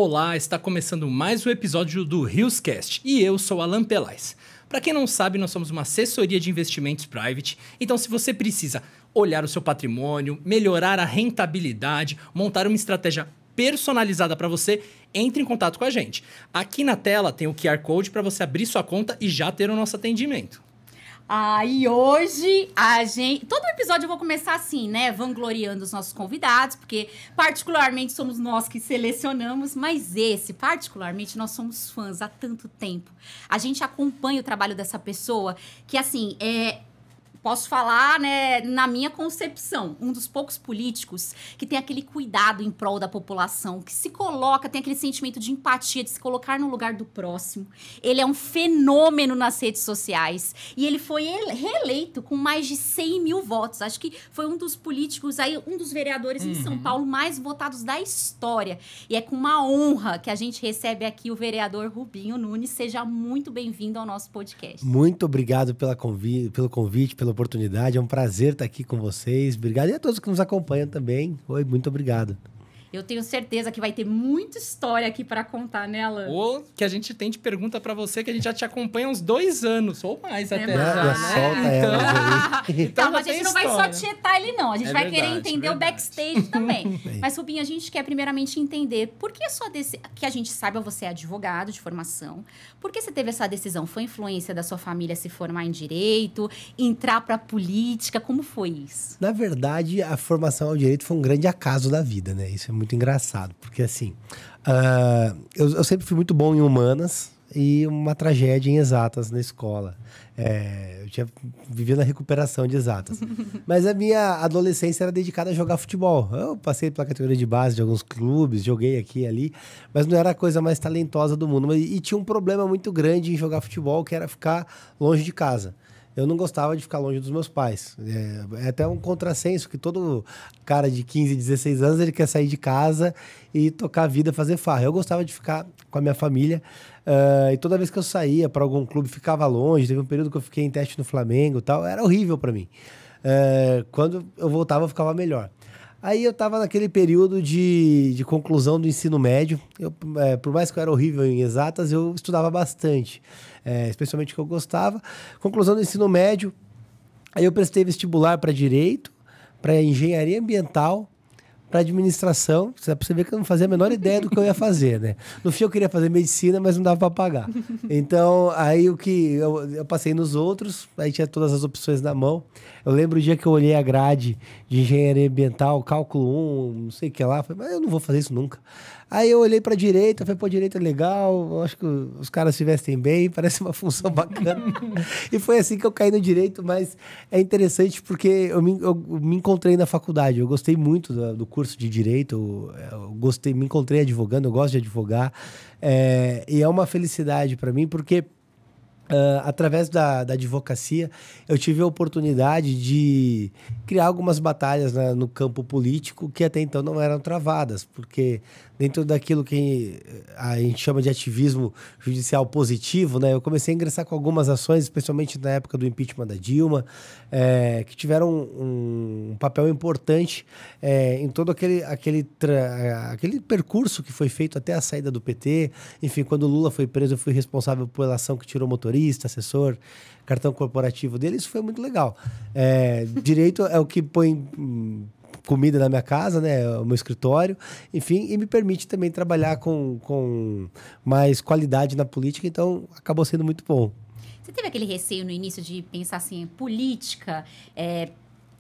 Olá, está começando mais um episódio do RiosCast e eu sou Alan Pelais. Para quem não sabe, nós somos uma assessoria de investimentos private, então se você precisa olhar o seu patrimônio, melhorar a rentabilidade, montar uma estratégia personalizada para você, entre em contato com a gente. Aqui na tela tem o QR Code para você abrir sua conta e já ter o nosso atendimento. E hoje todo episódio eu vou começar assim, né? Vangloriando os nossos convidados, porque particularmente somos nós que selecionamos, mas particularmente, nós somos fãs há tanto tempo. A gente acompanha o trabalho dessa pessoa que, assim, posso falar, né, na minha concepção, um dos poucos políticos que tem aquele cuidado em prol da população, que se coloca, tem aquele sentimento de empatia, de se colocar no lugar do próximo. Ele é um fenômeno nas redes sociais e ele foi reeleito com mais de 100 mil votos. Acho que foi um dos políticos, um dos vereadores em São Paulo mais votados da história. E é com uma honra que a gente recebe aqui o vereador Rubinho Nunes. Seja muito bem-vindo ao nosso podcast. Muito obrigado pelo convite, pela oportunidade. É um prazer estar aqui com vocês. Obrigado. E a todos que nos acompanham também. Oi, muito obrigado. Eu tenho certeza que vai ter muita história aqui para contar, né, Alan? Ou que a gente tem de pergunta para você, que a gente já te acompanha há uns 2 anos, ou mais até. Solta ela. Então a gente não vai só tietar ele, não. A gente vai querer entender o backstage também. Bem. Mas, Rubinho, a gente quer primeiramente entender por que que a gente saiba, você é advogado de formação. Por que você teve essa decisão? Foi influência da sua família se formar em direito, entrar para a política? Como foi isso? Na verdade, a formação ao direito foi um grande acaso da vida, né? Isso é muito engraçado, porque assim, eu sempre fui muito bom em humanas e uma tragédia em exatas na escola. Eu vivia na recuperação de exatas. Mas a minha adolescência era dedicada a jogar futebol. Eu passei pela categoria de base de alguns clubes, joguei aqui e ali, mas não era a coisa mais talentosa do mundo. E tinha um problema muito grande em jogar futebol, que era ficar longe de casa. Eu não gostava de ficar longe dos meus pais. É até um contrassenso que todo cara de 15, 16 anos, ele quer sair de casa e tocar a vida, fazer farra. Eu gostava de ficar com a minha família. E toda vez que eu saía para algum clube, ficava longe. Teve um período que eu fiquei em teste no Flamengo e tal. Era horrível para mim. Quando eu voltava, eu ficava melhor. Aí eu estava naquele período de conclusão do ensino médio. Por mais que eu era horrível em exatas, eu estudava bastante. Especialmente o que eu gostava. Conclusão do ensino médio. Aí eu prestei vestibular para Direito, para Engenharia Ambiental, para Administração. Pra você ver que eu não fazia a menor ideia do que eu ia fazer, né? No fim eu queria fazer Medicina, mas não dava para pagar. Então, aí eu passei nos outros, aí tinha todas as opções na mão. Eu lembro o dia que eu olhei a grade de Engenharia Ambiental, cálculo 1, não sei o que lá, falei, mas eu não vou fazer isso nunca. Aí eu olhei para Direito, falei, pô, Direito é legal, eu acho que os caras se vestem bem, parece uma função bacana. E foi assim que eu caí no Direito, mas é interessante porque eu me encontrei na faculdade, eu gostei muito do curso de Direito, me encontrei advogando, eu gosto de advogar, e é uma felicidade para mim, porque através da advocacia, eu tive a oportunidade de criar algumas batalhas no campo político que até então não eram travadas, porque dentro daquilo que a gente chama de ativismo judicial positivo, né, eu comecei a ingressar com algumas ações, especialmente na época do impeachment da Dilma, que tiveram um papel importante em todo aquele percurso que foi feito até a saída do PT. Enfim, quando o Lula foi preso, eu fui responsável pela ação que tirou motorista, assessor, cartão corporativo dele. Isso foi muito legal. Direito é o que põe comida na minha casa, né, o meu escritório, enfim, e me permite também trabalhar com mais qualidade na política, então acabou sendo muito bom. Você teve aquele receio no início de pensar assim, política,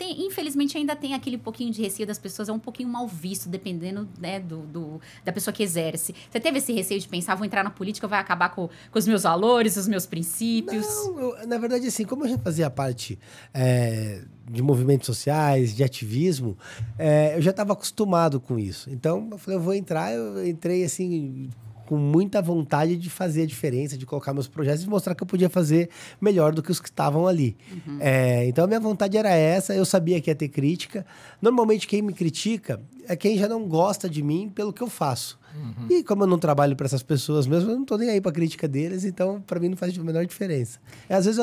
infelizmente ainda tem aquele pouquinho de receio das pessoas, é um pouquinho mal visto, dependendo, né, da pessoa que exerce. Você teve esse receio de pensar, vou entrar na política, vai acabar com os meus valores, os meus princípios? Não, na verdade, assim, como eu já fazia parte de movimentos sociais, de ativismo, eu já estava acostumado com isso. Então, eu falei, eu entrei assim com muita vontade de fazer a diferença, de colocar meus projetos e mostrar que eu podia fazer melhor do que os que estavam ali. Uhum. Então, a minha vontade era essa, eu sabia que ia ter crítica. Normalmente, quem me critica é quem já não gosta de mim pelo que eu faço. Uhum. E como eu não trabalho para essas pessoas mesmo, eu não estou nem aí para a crítica deles, então, para mim, não faz a menor diferença. Às vezes,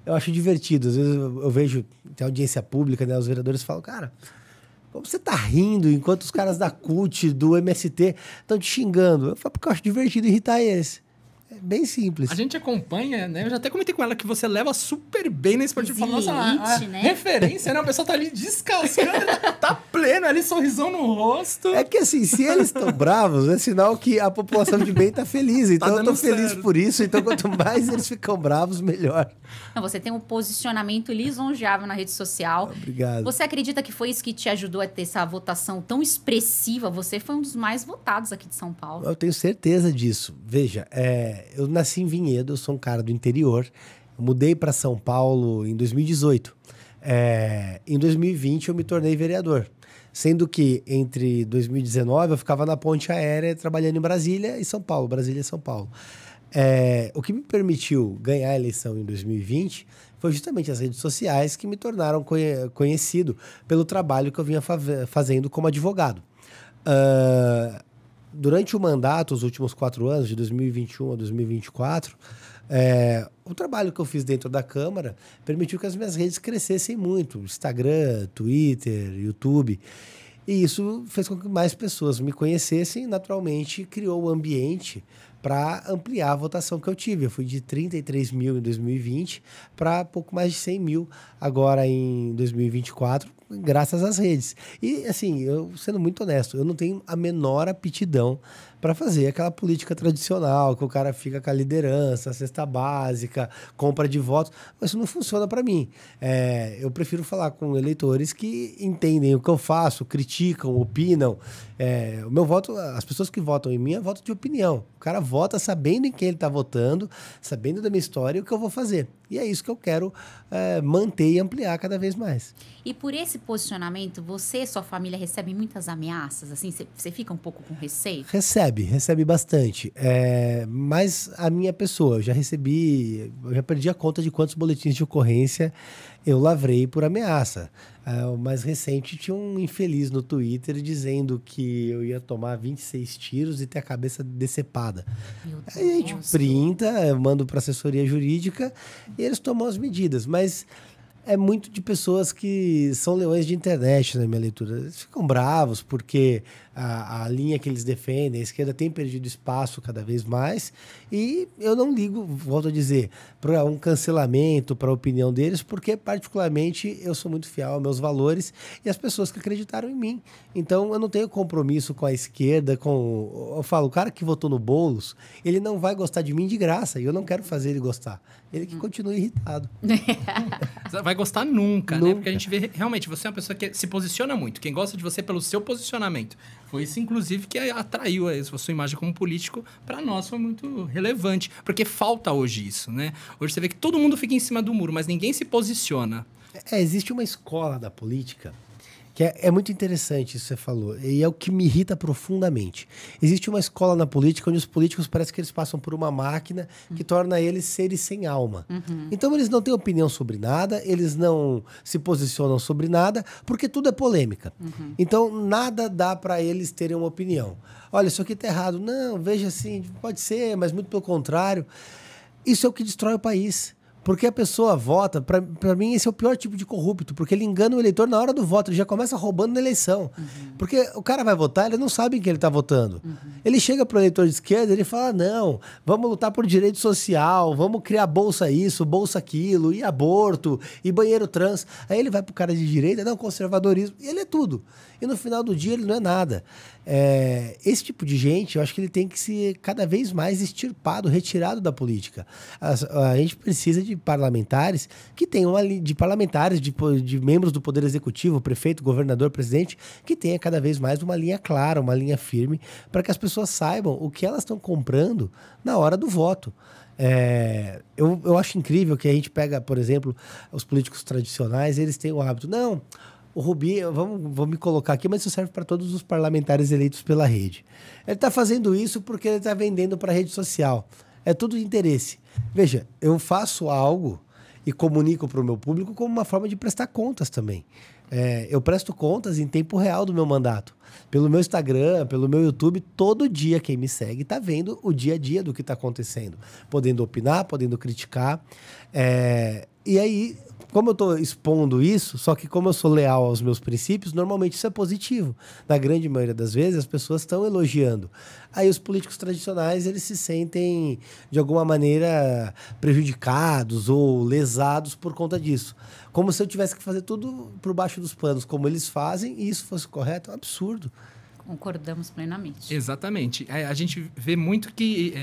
eu acho divertido. Às vezes, eu vejo, tem audiência pública, né? Os vereadores falam, cara... Você tá rindo enquanto os caras da CUT, do MST, estão te xingando. Eu falo, porque eu acho divertido irritar eles. É bem simples. A gente acompanha, né? Eu já até comentei com ela que você leva super bem na esportiva. Nossa, né? referência, né? O pessoal tá ali descascando, tá pleno ali, sorrisão no rosto. É que assim, se eles estão bravos, é sinal que a população de bem tá feliz. Então eu tô feliz por isso. Então quanto mais eles ficam bravos, melhor. Não, você tem um posicionamento lisonjeável na rede social. Obrigado. Você acredita que foi isso que te ajudou a ter essa votação tão expressiva? Você foi um dos mais votados aqui de São Paulo. Eu tenho certeza disso. Veja, eu nasci em Vinhedo, eu sou um cara do interior. Eu mudei para São Paulo em 2018. Em 2020 eu me tornei vereador. Sendo que entre 2019 eu ficava na ponte aérea trabalhando em Brasília e São Paulo. Brasília e São Paulo. O que me permitiu ganhar a eleição em 2020 foi justamente as redes sociais que me tornaram conhecido pelo trabalho que eu vinha fazendo como advogado. Durante o mandato, os últimos 4 anos, de 2021 a 2024, o trabalho que eu fiz dentro da Câmara permitiu que as minhas redes crescessem muito. Instagram, Twitter, YouTube. E isso fez com que mais pessoas me conhecessem e, naturalmente, criou o ambiente para ampliar a votação que eu tive. Eu fui de 33 mil em 2020 para pouco mais de 100 mil agora em 2024, graças às redes. E, assim, eu sendo muito honesto, eu não tenho a menor aptidão para fazer aquela política tradicional, que o cara fica com a liderança, a cesta básica, compra de votos. Mas isso não funciona para mim. Eu prefiro falar com eleitores que entendem o que eu faço, criticam, opinam. O meu voto, as pessoas que votam em mim, é voto de opinião. O cara vota sabendo em quem ele está votando, sabendo da minha história e o que eu vou fazer. E é isso que eu quero manter e ampliar cada vez mais. E por esse posicionamento, você e sua família recebem muitas ameaças? Assim, você fica um pouco com receio? Recebe bastante. Mas a minha pessoa, eu já perdi a conta de quantos boletins de ocorrência eu lavrei por ameaça. O mais recente tinha um infeliz no Twitter dizendo que eu ia tomar 26 tiros e ter a cabeça decepada. Aí a gente printa, mando para assessoria jurídica e eles tomam as medidas. Mas é muito de pessoas que são leões de internet, na minha leitura. Eles ficam bravos porque a linha que eles defendem, a esquerda tem perdido espaço cada vez mais. E eu não ligo, volto a dizer, para um cancelamento, para a opinião deles, porque particularmente eu sou muito fiel aos meus valores e às pessoas que acreditaram em mim. Então eu não tenho compromisso com a esquerda, eu falo, o cara que votou no Boulos, ele não vai gostar de mim de graça e eu não quero fazer ele gostar. Ele que continue irritado. Vai gostar nunca, né? Porque a gente vê, realmente, você é uma pessoa que se posiciona muito. Quem gosta de você pelo seu posicionamento. Foi isso, inclusive, que atraiu a sua imagem como político. Para nós foi muito relevante. Porque falta hoje isso, né? Hoje você vê que todo mundo fica em cima do muro, mas ninguém se posiciona. Existe uma escola da política que é muito interessante isso que você falou, e é o que me irrita profundamente. Existe uma escola na política onde os políticos parece que eles passam por uma máquina que torna eles seres sem alma. Então eles não têm opinião sobre nada, eles não se posicionam sobre nada, porque tudo é polêmica. Então nada dá para eles terem uma opinião. Olha, isso aqui tá errado. Não, veja assim, pode ser, mas muito pelo contrário. Isso é o que destrói o país. Porque a pessoa vota, pra mim esse é o pior tipo de corrupto, porque ele engana o eleitor na hora do voto, ele já começa roubando na eleição. Porque o cara vai votar, ele não sabe em quem ele tá votando. Ele chega pro eleitor de esquerda, ele fala, não, vamos lutar por direito social, vamos criar bolsa isso, bolsa aquilo, e aborto, e banheiro trans. Aí ele vai pro cara de direita, não, conservadorismo, e ele é tudo. E no final do dia ele não é nada. Esse tipo de gente, eu acho que ele tem que ser cada vez mais extirpado, retirado da política. A gente precisa de parlamentares que tenham de membros do Poder Executivo, prefeito, governador, presidente, que tenha cada vez mais uma linha clara, uma linha firme, para que as pessoas saibam o que elas estão comprando na hora do voto. Eu acho incrível que a gente pega, por exemplo, os políticos tradicionais, eles têm o hábito, não, o Rubi, vou me colocar aqui, mas isso serve para todos os parlamentares eleitos pela rede. Ele está fazendo isso porque ele está vendendo para a rede social. É tudo de interesse. Veja, eu faço algo e comunico para o meu público como uma forma de prestar contas também. Eu presto contas em tempo real do meu mandato. Pelo meu Instagram, pelo meu YouTube, todo dia quem me segue está vendo o dia a dia do que está acontecendo. Podendo opinar, podendo criticar. E aí como eu tô expondo isso, só que como eu sou leal aos meus princípios, normalmente isso é positivo. Na grande maioria das vezes, as pessoas estão elogiando. Aí os políticos tradicionais, eles se sentem, de alguma maneira, prejudicados ou lesados por conta disso. Como se eu tivesse que fazer tudo por baixo dos panos, como eles fazem, e isso fosse correto, é um absurdo. Concordamos plenamente. Exatamente. A gente vê muito que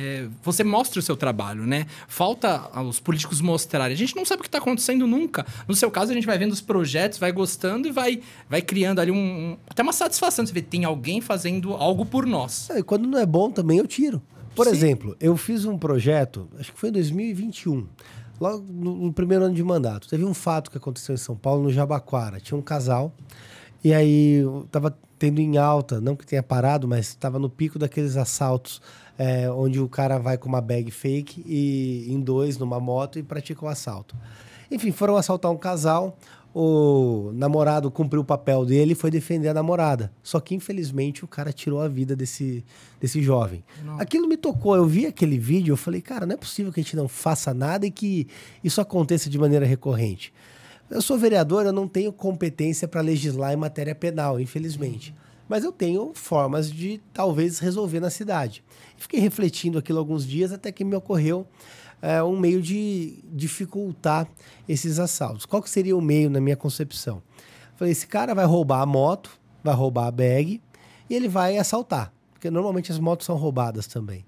você mostra o seu trabalho, né? Falta os políticos mostrarem. A gente não sabe o que está acontecendo nunca. No seu caso, a gente vai vendo os projetos, vai gostando e vai criando ali até uma satisfação. Você vê, tem alguém fazendo algo por nós. E quando não é bom, também eu tiro. Por Sim. exemplo, eu fiz um projeto, acho que foi em 2021, logo no primeiro ano de mandato. Teve um fato que aconteceu em São Paulo, no Jabaquara. Tinha um casal, e aí eu tava tendo em alta, não que tenha parado, mas estava no pico daqueles assaltos, onde o cara vai com uma bag fake e em dois numa moto e pratica o assalto. Enfim, foram assaltar um casal, o namorado cumpriu o papel dele e foi defender a namorada. Só que, infelizmente, o cara tirou a vida desse jovem. Não. Aquilo me tocou, eu vi aquele vídeo, eu falei, cara, não é possível que a gente não faça nada e que isso aconteça de maneira recorrente. Eu sou vereador, eu não tenho competência para legislar em matéria penal, infelizmente. Mas eu tenho formas de, talvez, resolver na cidade. Fiquei refletindo aquilo alguns dias, até que me ocorreu um meio de dificultar esses assaltos. Qual que seria o meio na minha concepção? Falei, esse cara vai roubar a moto, vai roubar a bag e ele vai assaltar. Porque normalmente as motos são roubadas também.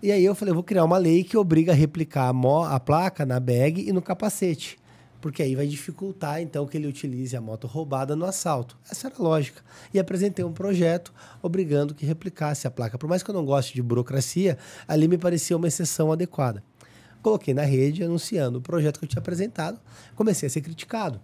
E aí eu falei, vou criar uma lei que obriga a replicar a placa na bag e no capacete. Porque aí vai dificultar, então, que ele utilize a moto roubada no assalto. Essa era a lógica. E apresentei um projeto obrigando que replicasse a placa. Por mais que eu não goste de burocracia, ali me parecia uma exceção adequada. Coloquei na rede, anunciando o projeto que eu tinha apresentado. Comecei a ser criticado.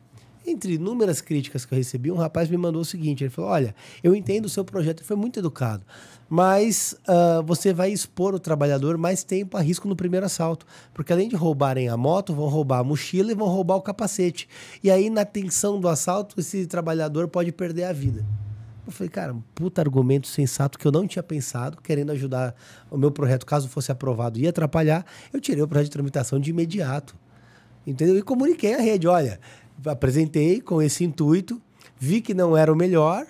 Entre inúmeras críticas que eu recebi, um rapaz me mandou o seguinte, ele falou, olha, eu entendo o seu projeto, ele foi muito educado, mas você vai expor o trabalhador mais tempo a risco no primeiro assalto, porque além de roubarem a moto, vão roubar a mochila e vão roubar o capacete. E aí, na tensão do assalto, esse trabalhador pode perder a vida. Eu falei, cara, um puta argumento sensato que eu não tinha pensado, querendo ajudar o meu projeto, caso fosse aprovado, ia atrapalhar, eu tirei o projeto de tramitação de imediato, entendeu? E comuniquei à rede, olha, apresentei com esse intuito, vi que não era o melhor,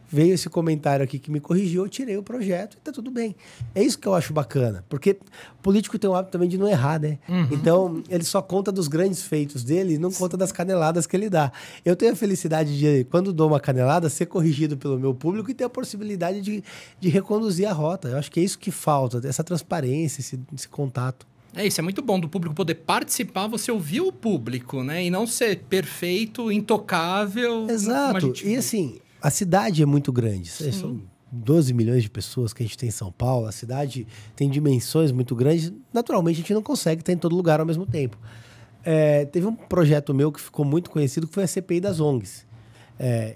veio esse comentário aqui que me corrigiu, eu tirei o projeto e tá tudo bem. É isso que eu acho bacana, porque o político tem o hábito também de não errar, né? Uhum. Então, ele só conta dos grandes feitos dele e não conta das caneladas que ele dá. Eu tenho a felicidade de, quando dou uma canelada, ser corrigido pelo meu público e ter a possibilidade de reconduzir a rota. Eu acho que é isso que falta, essa transparência, esse contato. É isso, é muito bom do público poder participar, você ouvir o público, né? E não ser perfeito, intocável. Exato. E assim, a cidade é muito grande. São 12 milhões de pessoas que a gente tem em São Paulo. A cidade tem dimensões muito grandes. Naturalmente, a gente não consegue estar em todo lugar ao mesmo tempo. Teve um projeto meu que ficou muito conhecido, que foi a CPI das ONGs.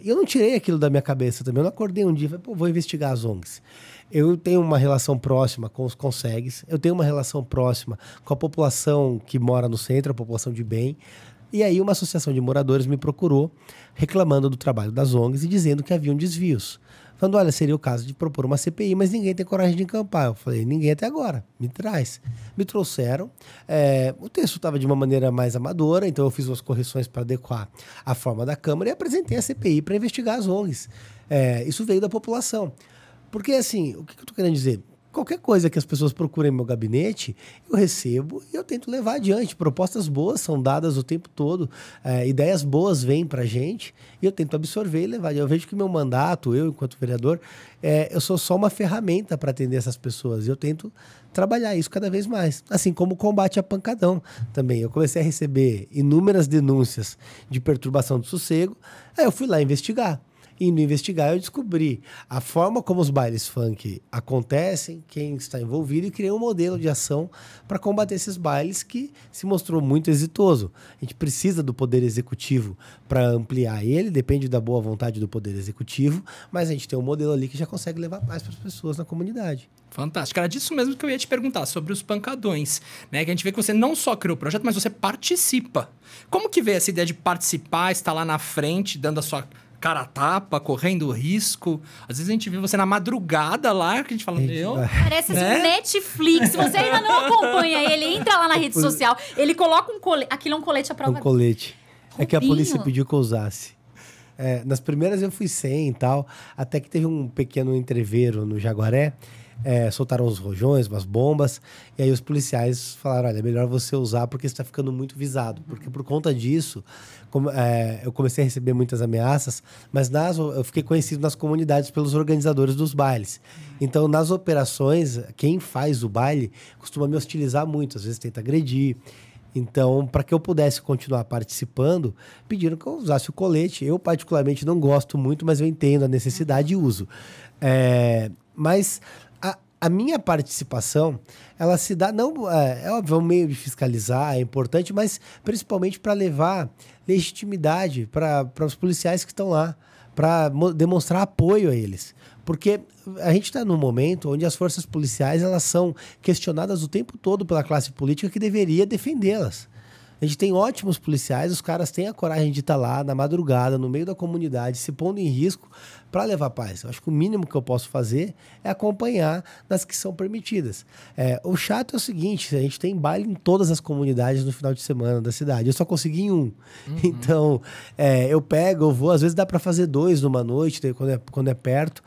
E eu não tirei aquilo da minha cabeça também. Eu não acordei um dia e falei, pô, vou investigar as ONGs. Eu tenho uma relação próxima com os consegues, eu tenho uma relação próxima com a população que mora no centro, a população de bem. E aí uma associação de moradores me procurou reclamando do trabalho das ONGs e dizendo que haviam desvios. Falando, olha, seria o caso de propor uma CPI, mas ninguém tem coragem de encampar. Eu falei, ninguém até agora, me traz. Me trouxeram, o texto estava de uma maneira mais amadora, então eu fiz umas correções para adequar a forma da Câmara e apresentei a CPI para investigar as ONGs. Isso veio da população. Porque, assim, o que eu estou querendo dizer? Qualquer coisa que as pessoas procurem no meu gabinete, eu recebo e eu tento levar adiante. Propostas boas são dadas o tempo todo, ideias boas vêm para a gente e eu tento absorver e levar. Eu vejo que meu mandato, eu enquanto vereador, eu sou só uma ferramenta para atender essas pessoas e eu tento trabalhar isso cada vez mais. Assim como o combate a pancadão também. Eu comecei a receber inúmeras denúncias de perturbação do sossego, aí eu fui lá investigar. Indo investigar, eu descobri a forma como os bailes funk acontecem, quem está envolvido, e criei um modelo de ação para combater esses bailes que se mostrou muito exitoso. A gente precisa do Poder Executivo para ampliar ele, depende da boa vontade do Poder Executivo, mas a gente tem um modelo ali que já consegue levar paz para as pessoas na comunidade. Fantástico. Era disso mesmo que eu ia te perguntar, sobre os pancadões, né? Que a gente vê que você não só criou o projeto, mas você participa. Como que veio essa ideia de participar, estar lá na frente, dando a sua cara a tapa, correndo risco? Às vezes a gente vê você na madrugada lá, que a gente fala, parece assim, um Netflix. Se você ainda não acompanha ele, entra lá na rede social, ele coloca um colete. Aquilo é um colete à prova. Um colete. É que a polícia pediu que eu usasse. Nas primeiras eu fui sem e tal, até que teve um pequeno entreveiro no Jaguaré, soltaram os rojões, umas bombas, e aí os policiais falaram, olha, é melhor você usar porque você está ficando muito visado. Porque por conta disso, eu comecei a receber muitas ameaças, mas eu fiquei conhecido nas comunidades pelos organizadores dos bailes. Então, nas operações, quem faz o baile costuma me hostilizar muito, às vezes tenta agredir. Então, para que eu pudesse continuar participando, pediram que eu usasse o colete. Eu, particularmente, não gosto muito, mas eu entendo a necessidade e uso. Mas a minha participação, ela se dá... é óbvio, é um meio de fiscalizar, é importante, mas principalmente para levar legitimidade para os policiais que estão lá, para demonstrar apoio a eles. Porque a gente está num momento onde as forças policiais elas são questionadas o tempo todo pela classe política que deveria defendê-las. A gente tem ótimos policiais, os caras têm a coragem de estar lá na madrugada, no meio da comunidade, se pondo em risco para levar paz. Eu acho que o mínimo que eu posso fazer é acompanhar nas que são permitidas. O chato é o seguinte, a gente tem baile em todas as comunidades no final de semana da cidade. Eu só consegui em um. Então, eu vou, às vezes dá para fazer 2 numa noite, quando é perto.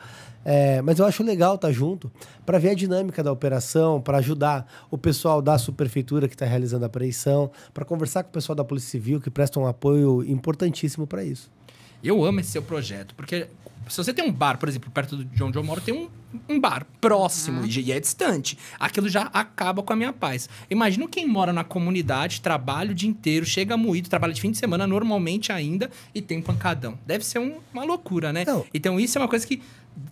Mas eu acho legal estar junto para ver a dinâmica da operação, para ajudar o pessoal da subprefeitura que está realizando a apreensão, para conversar com o pessoal da Polícia Civil que presta um apoio importantíssimo para isso. Eu amo esse seu projeto, porque se você tem um bar, por exemplo, perto de onde eu moro, tem um bar próximo e é distante. Aquilo já acaba com a minha paz. Imagina quem mora na comunidade, trabalha o dia inteiro, chega moído, trabalha de fim de semana normalmente ainda e tem pancadão. Deve ser uma loucura, né? Não. Então isso é uma coisa que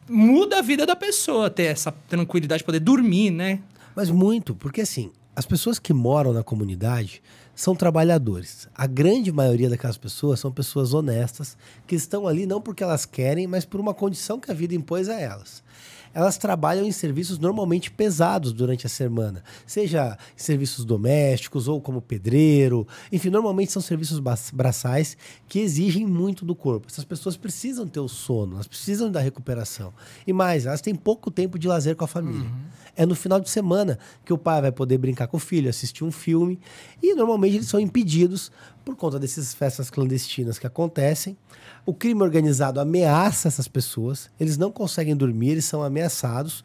muda a vida da pessoa, ter essa tranquilidade, poder dormir, né? Mas muito, porque assim, as pessoas que moram na comunidade são trabalhadores. A grande maioria daquelas pessoas são pessoas honestas, que estão ali não porque elas querem, mas por uma condição que a vida impôs a elas. Elas trabalham em serviços normalmente pesados durante a semana, seja em serviços domésticos ou como pedreiro, enfim, normalmente são serviços braçais que exigem muito do corpo. Essas pessoas precisam ter o sono, elas precisam da recuperação. E mais, elas têm pouco tempo de lazer com a família. É no final de semana que o pai vai poder brincar com o filho, assistir um filme, e normalmente eles são impedidos por conta dessas festas clandestinas que acontecem. O crime organizado ameaça essas pessoas, eles não conseguem dormir, eles são ameaçados,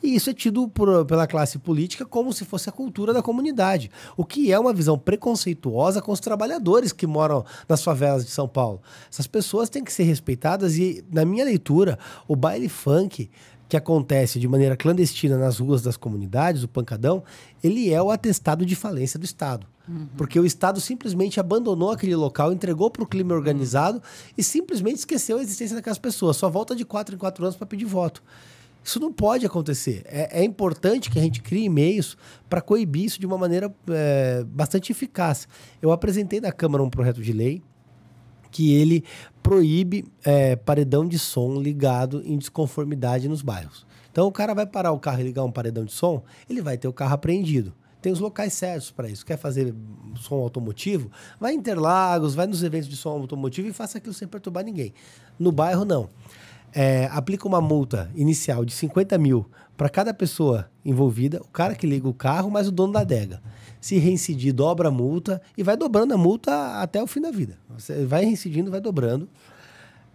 e isso é tido pela classe política como se fosse a cultura da comunidade, o que é uma visão preconceituosa com os trabalhadores que moram nas favelas de São Paulo. Essas pessoas têm que ser respeitadas e, na minha leitura, o baile funk que acontece de maneira clandestina nas ruas das comunidades, o pancadão, ele é o atestado de falência do Estado. Porque o Estado simplesmente abandonou aquele local, entregou para o crime organizado e simplesmente esqueceu a existência daquelas pessoas. Só volta de 4 em 4 anos para pedir voto. Isso não pode acontecer. É importante que a gente crie meios para coibir isso de uma maneira bastante eficaz. Eu apresentei na Câmara um projeto de lei que ele proíbe paredão de som ligado em desconformidade nos bairros. Então o cara vai parar o carro e ligar um paredão de som, ele vai ter o carro apreendido. Tem os locais certos para isso. Quer fazer som automotivo? Vai em Interlagos, vai nos eventos de som automotivo e faça aquilo sem perturbar ninguém. No bairro, não. Aplica uma multa inicial de 50 mil para cada pessoa envolvida, o cara que liga o carro, mais o dono da adega. Se reincidir, dobra a multa e vai dobrando a multa até o fim da vida. Você vai reincidindo, vai dobrando.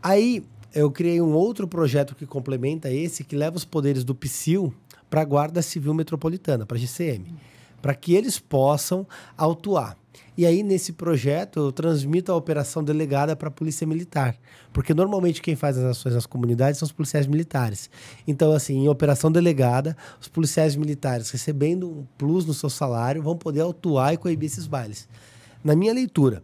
Aí eu criei um outro projeto que complementa esse, que leva os poderes do PSIL para a Guarda Civil Metropolitana, para a GCM, para que eles possam autuar. E aí, nesse projeto, eu transmito a operação delegada para a Polícia Militar. Porque, normalmente, quem faz as ações nas comunidades são os policiais militares. Então, assim, em operação delegada, os policiais militares, recebendo um plus no seu salário, vão poder autuar e coibir esses bailes. Na minha leitura,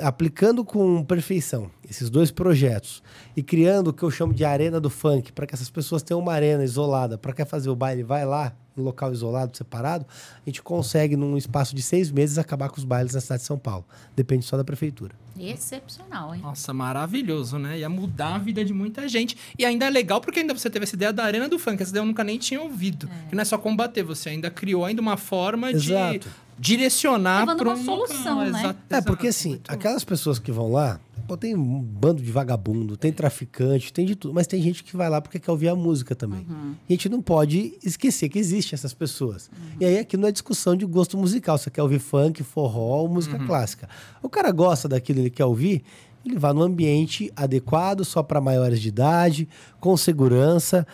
aplicando com perfeição esses 2 projetos e criando o que eu chamo de arena do funk, para que essas pessoas tenham uma arena isolada, para quem fazer o baile, vai lá, em local isolado, separado, a gente consegue, num espaço de 6 meses, acabar com os bailes na cidade de São Paulo. Depende só da prefeitura. Excepcional, hein? Nossa, maravilhoso, né? Ia mudar a vida de muita gente. E ainda é legal porque ainda você teve essa ideia da arena do funk. Essa ideia eu nunca nem tinha ouvido. Que não é só combater, você ainda criou ainda uma forma de direcionar para uma solução, né? Porque assim, aquelas pessoas que vão lá, Pô, tem um bando de vagabundo, tem traficante, tem de tudo. Mas tem gente que vai lá porque quer ouvir a música também. E a gente não pode esquecer que existem essas pessoas. E aí aqui não é discussão de gosto musical. Você quer ouvir funk, forró ou música clássica. O cara gosta daquilo, ele quer ouvir, ele vai num ambiente adequado, só para maiores de idade, com segurança,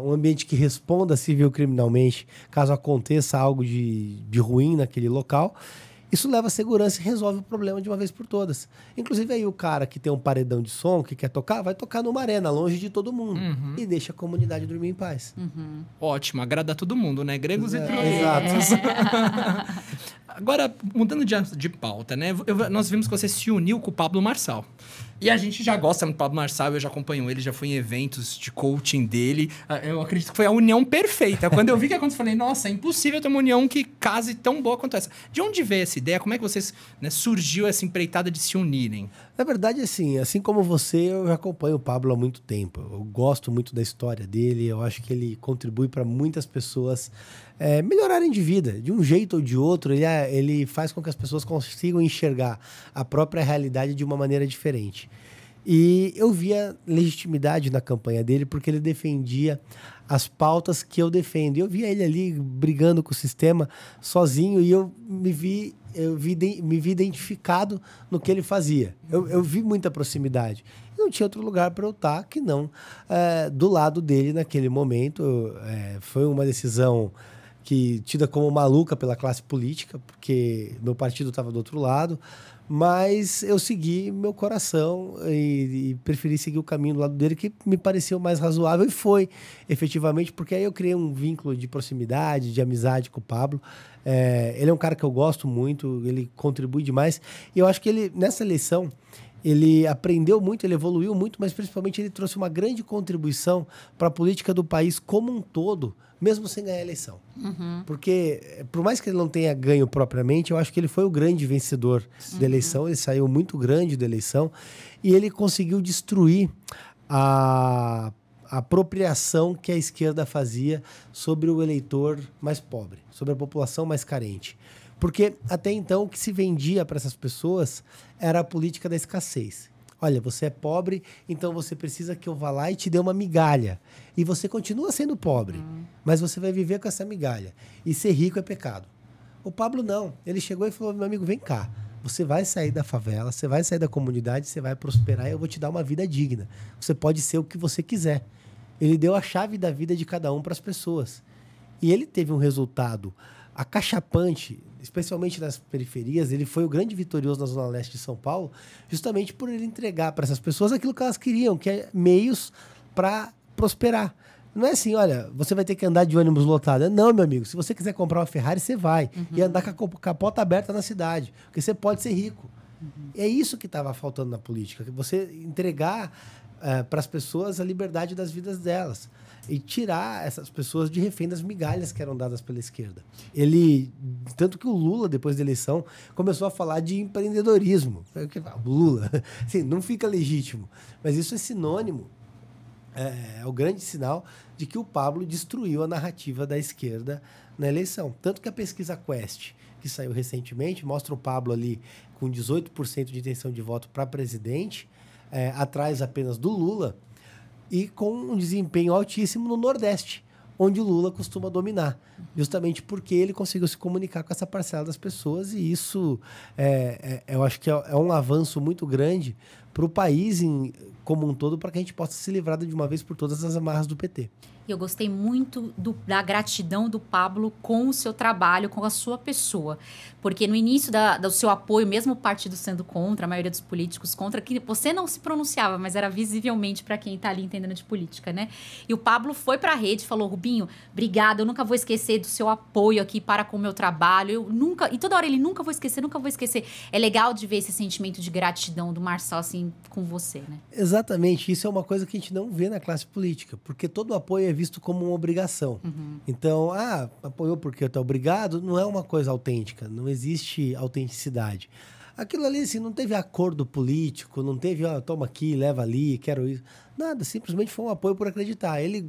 um ambiente que responda civil e criminalmente, caso aconteça algo de ruim naquele local. Isso leva segurança e resolve o problema de uma vez por todas. Inclusive aí o cara que tem um paredão de som, que quer tocar, vai tocar numa arena, longe de todo mundo. E deixa a comunidade dormir em paz. Ótimo, agrada todo mundo, né? Gregos e troianos. Exato. Agora, mudando de pauta, né? Nós vimos que você se uniu com o Pablo Marçal. E a gente já gosta muito do Pablo Marçal, eu já acompanho ele, já fui em eventos de coaching dele. Eu acredito que foi a união perfeita. Quando eu vi que aconteceu, eu falei, nossa, é impossível ter uma união que case tão boa quanto essa. De onde veio essa ideia? Como é que vocês, né, surgiu essa empreitada de se unirem? Na verdade, assim como você, eu já acompanho o Pablo há muito tempo. Eu gosto muito da história dele, eu acho que ele contribui para muitas pessoas melhorarem de vida. De um jeito ou de outro, ele faz com que as pessoas consigam enxergar a própria realidade de uma maneira diferente. E eu via legitimidade na campanha dele porque ele defendia as pautas que eu defendo. Eu via ele ali brigando com o sistema sozinho e eu me vi identificado no que ele fazia. Eu vi muita proximidade. Não tinha outro lugar para eu estar que não do lado dele naquele momento. Foi uma decisão tida como maluca pela classe política, porque meu partido estava do outro lado, mas eu segui meu coração e preferi seguir o caminho do lado dele, que me pareceu mais razoável, e foi, efetivamente, porque aí eu criei um vínculo de proximidade, de amizade com o Pablo. Ele é um cara que eu gosto muito, ele contribui demais, e eu acho que ele, nessa eleição, ele aprendeu muito, ele evoluiu muito, mas principalmente ele trouxe uma grande contribuição para a política do país como um todo, mesmo sem ganhar a eleição. Porque, por mais que ele não tenha ganho propriamente, eu acho que ele foi o grande vencedor da eleição, ele saiu muito grande da eleição e ele conseguiu destruir a apropriação que a esquerda fazia sobre o eleitor mais pobre, sobre a população mais carente. Porque até então o que se vendia para essas pessoas era a política da escassez. Olha, você é pobre, então você precisa que eu vá lá e te dê uma migalha. E você continua sendo pobre, mas você vai viver com essa migalha. E ser rico é pecado. O Pablo não. Ele chegou e falou, meu amigo, vem cá. Você vai sair da favela, você vai sair da comunidade, você vai prosperar e eu vou te dar uma vida digna. Você pode ser o que você quiser. Ele deu a chave da vida de cada um para as pessoas. E ele teve um resultado acachapante, especialmente nas periferias. Ele foi o grande vitorioso na Zona Leste de São Paulo, justamente por ele entregar para essas pessoas aquilo que elas queriam, que é meios para prosperar. Não é assim, olha, você vai ter que andar de ônibus lotado. Não, meu amigo, se você quiser comprar uma Ferrari, você vai. E andar com a capota aberta na cidade, porque você pode ser rico. É isso que estava faltando na política, que você entregar para as pessoas a liberdade das vidas delas e tirar essas pessoas de refém das migalhas que eram dadas pela esquerda. Tanto que o Lula, depois da eleição, começou a falar de empreendedorismo. O Lula, assim, não fica legítimo, mas isso é sinônimo, é o grande sinal de que o Pablo destruiu a narrativa da esquerda na eleição. Tanto que a pesquisa Quest, que saiu recentemente, mostra o Pablo ali com 18% de intenção de voto para presidente, atrás apenas do Lula, e com um desempenho altíssimo no Nordeste, onde o Lula costuma dominar, justamente porque ele conseguiu se comunicar com essa parcela das pessoas, e isso eu acho que é um avanço muito grande para o país como um todo, para que a gente possa se livrar de uma vez por todas das amarras do PT. Eu gostei muito da gratidão do Pablo com o seu trabalho, com a sua pessoa. Porque no início do seu apoio, mesmo o partido sendo contra, a maioria dos políticos contra, que você não se pronunciava, mas era visivelmente para quem está ali entendendo de política, né? E o Pablo foi para a rede e falou, Rubinho, obrigado, eu nunca vou esquecer do seu apoio aqui para com o meu trabalho. E toda hora ele, nunca vou esquecer, nunca vou esquecer. É legal de ver esse sentimento de gratidão do Marçal, assim, com você, né? Exatamente, isso é uma coisa que a gente não vê na classe política, porque todo apoio é visto como uma obrigação. Então, apoiou porque eu estou obrigado, não é uma coisa autêntica, não existe autenticidade. Aquilo ali, assim, não teve acordo político, não teve, toma aqui, leva ali, quero isso. Nada, simplesmente foi um apoio por acreditar. Ele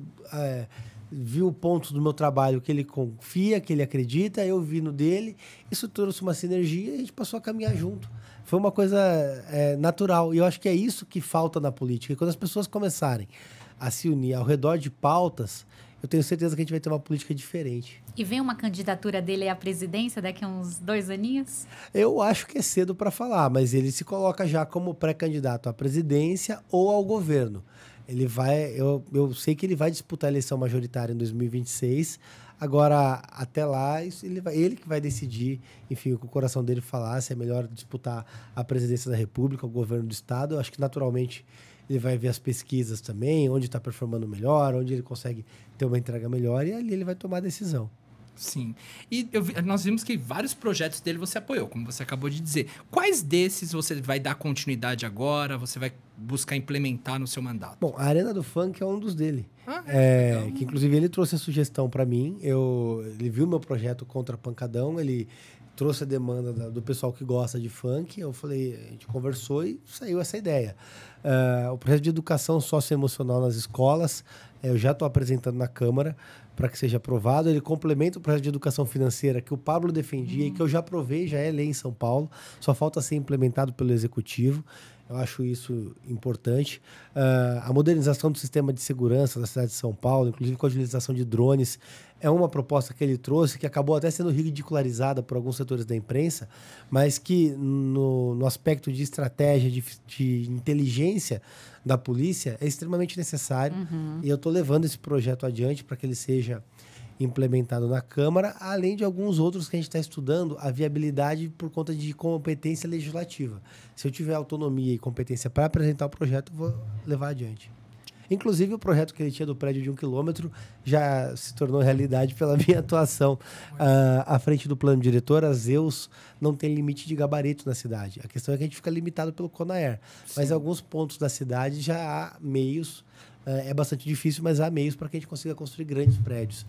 viu pontos do meu trabalho que ele confia, que ele acredita, eu vi no dele, isso trouxe uma sinergia e a gente passou a caminhar junto. Foi uma coisa natural. E eu acho que é isso que falta na política. E quando as pessoas começarem a se unir ao redor de pautas, eu tenho certeza que a gente vai ter uma política diferente. E vem uma candidatura dele à presidência daqui a uns 2 aninhos? Eu acho que é cedo para falar, mas ele se coloca já como pré-candidato à presidência ou ao governo. Ele vai, eu sei que ele vai disputar a eleição majoritária em 2026. Agora, até lá, ele que vai decidir, enfim, o que o coração dele falar, se é melhor disputar a presidência da República, o governo do Estado. Eu acho que, naturalmente, ele vai ver as pesquisas também, onde está performando melhor, onde ele consegue ter uma entrega melhor, e ali ele vai tomar a decisão. Sim. E nós vimos que vários projetos dele você apoiou, como você acabou de dizer. Quais desses você vai dar continuidade agora, você vai buscar implementar no seu mandato? Bom, a Arena do Funk é um dos dele. Que inclusive ele trouxe a sugestão para mim. Ele viu meu projeto contra Pancadão, ele trouxe a demanda do pessoal que gosta de funk. Eu falei, a gente conversou e saiu essa ideia. O projeto de educação socioemocional nas escolas, eu já estou apresentando na Câmara para que seja aprovado. Ele complementa o projeto de educação financeira que o Pablo defendia e que eu já aprovei, já é lei em São Paulo. Só falta ser implementado pelo Executivo. Eu acho isso importante. A modernização do sistema de segurança da cidade de São Paulo, inclusive com a utilização de drones, é uma proposta que ele trouxe, que acabou até sendo ridicularizada por alguns setores da imprensa, mas que no aspecto de estratégia, de inteligência da polícia, é extremamente necessário. E eu estou levando esse projeto adiante para que ele seja implementado na Câmara, além de alguns outros que a gente está estudando, a viabilidade por conta de competência legislativa. Se eu tiver autonomia e competência para apresentar o projeto, eu vou levar adiante. Inclusive, o projeto que ele tinha do prédio de 1 quilômetro já se tornou realidade pela minha atuação. À frente do plano diretor, a Zeus não tem limite de gabarito na cidade. A questão é que a gente fica limitado pelo Conair. Mas em alguns pontos da cidade já há meios, é bastante difícil, mas há meios para que a gente consiga construir grandes prédios.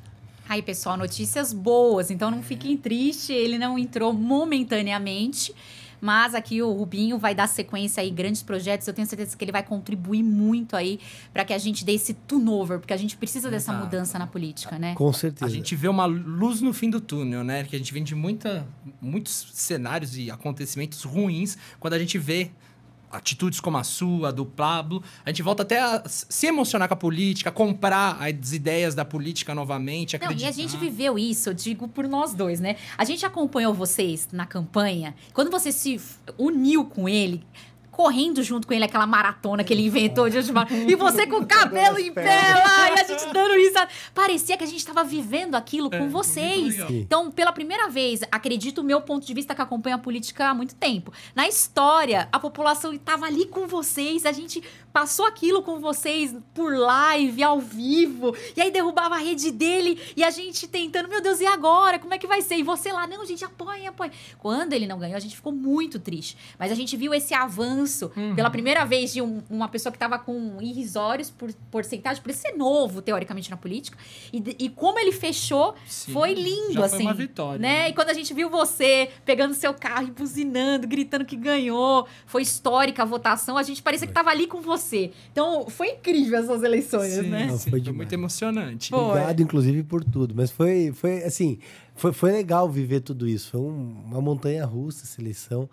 Aí, pessoal, notícias boas, então não fiquem tristes, ele não entrou momentaneamente, mas aqui o Rubinho vai dar sequência aí, grandes projetos, eu tenho certeza que ele vai contribuir muito aí para que a gente dê esse turnover, porque a gente precisa dessa mudança na política, né? Com certeza. A gente vê uma luz no fim do túnel, né? Que a gente vem de muitos cenários e acontecimentos ruins, quando a gente vê atitudes como a sua, do Pablo, a gente volta até a se emocionar com a política, comprar as ideias da política novamente, acreditar. Não, e a gente viveu isso, eu digo por nós dois, né? A gente acompanhou vocês na campanha, quando você se uniu com ele, correndo junto com ele, aquela maratona que ele inventou de última... E você com o cabelo em pé lá, e a gente dando risada. Parecia que a gente estava vivendo aquilo com vocês. Então, pela primeira vez, acredito o meu ponto de vista que acompanha a política há muito tempo. Na história, a população estava ali com vocês, a gente passou aquilo com vocês por live, ao vivo, e aí derrubava a rede dele, e a gente tentando, meu Deus, e agora? Como é que vai ser? E você lá, não, gente, apoia. Quando ele não ganhou, a gente ficou muito triste. Mas a gente viu esse avanço pela primeira vez de uma pessoa que estava com irrisórios por porcentagem, por ele ser novo, teoricamente, na política. E como ele fechou, foi lindo, já assim. foi uma vitória. Né? E quando a gente viu você pegando seu carro e buzinando, gritando que ganhou, foi histórica a votação, a gente parecia que estava ali com você. Então, foi incrível essas eleições, né? Não, Foi muito emocionante. Obrigado, inclusive, por tudo. Mas foi assim, foi legal viver tudo isso. Foi uma montanha-russa essa eleição.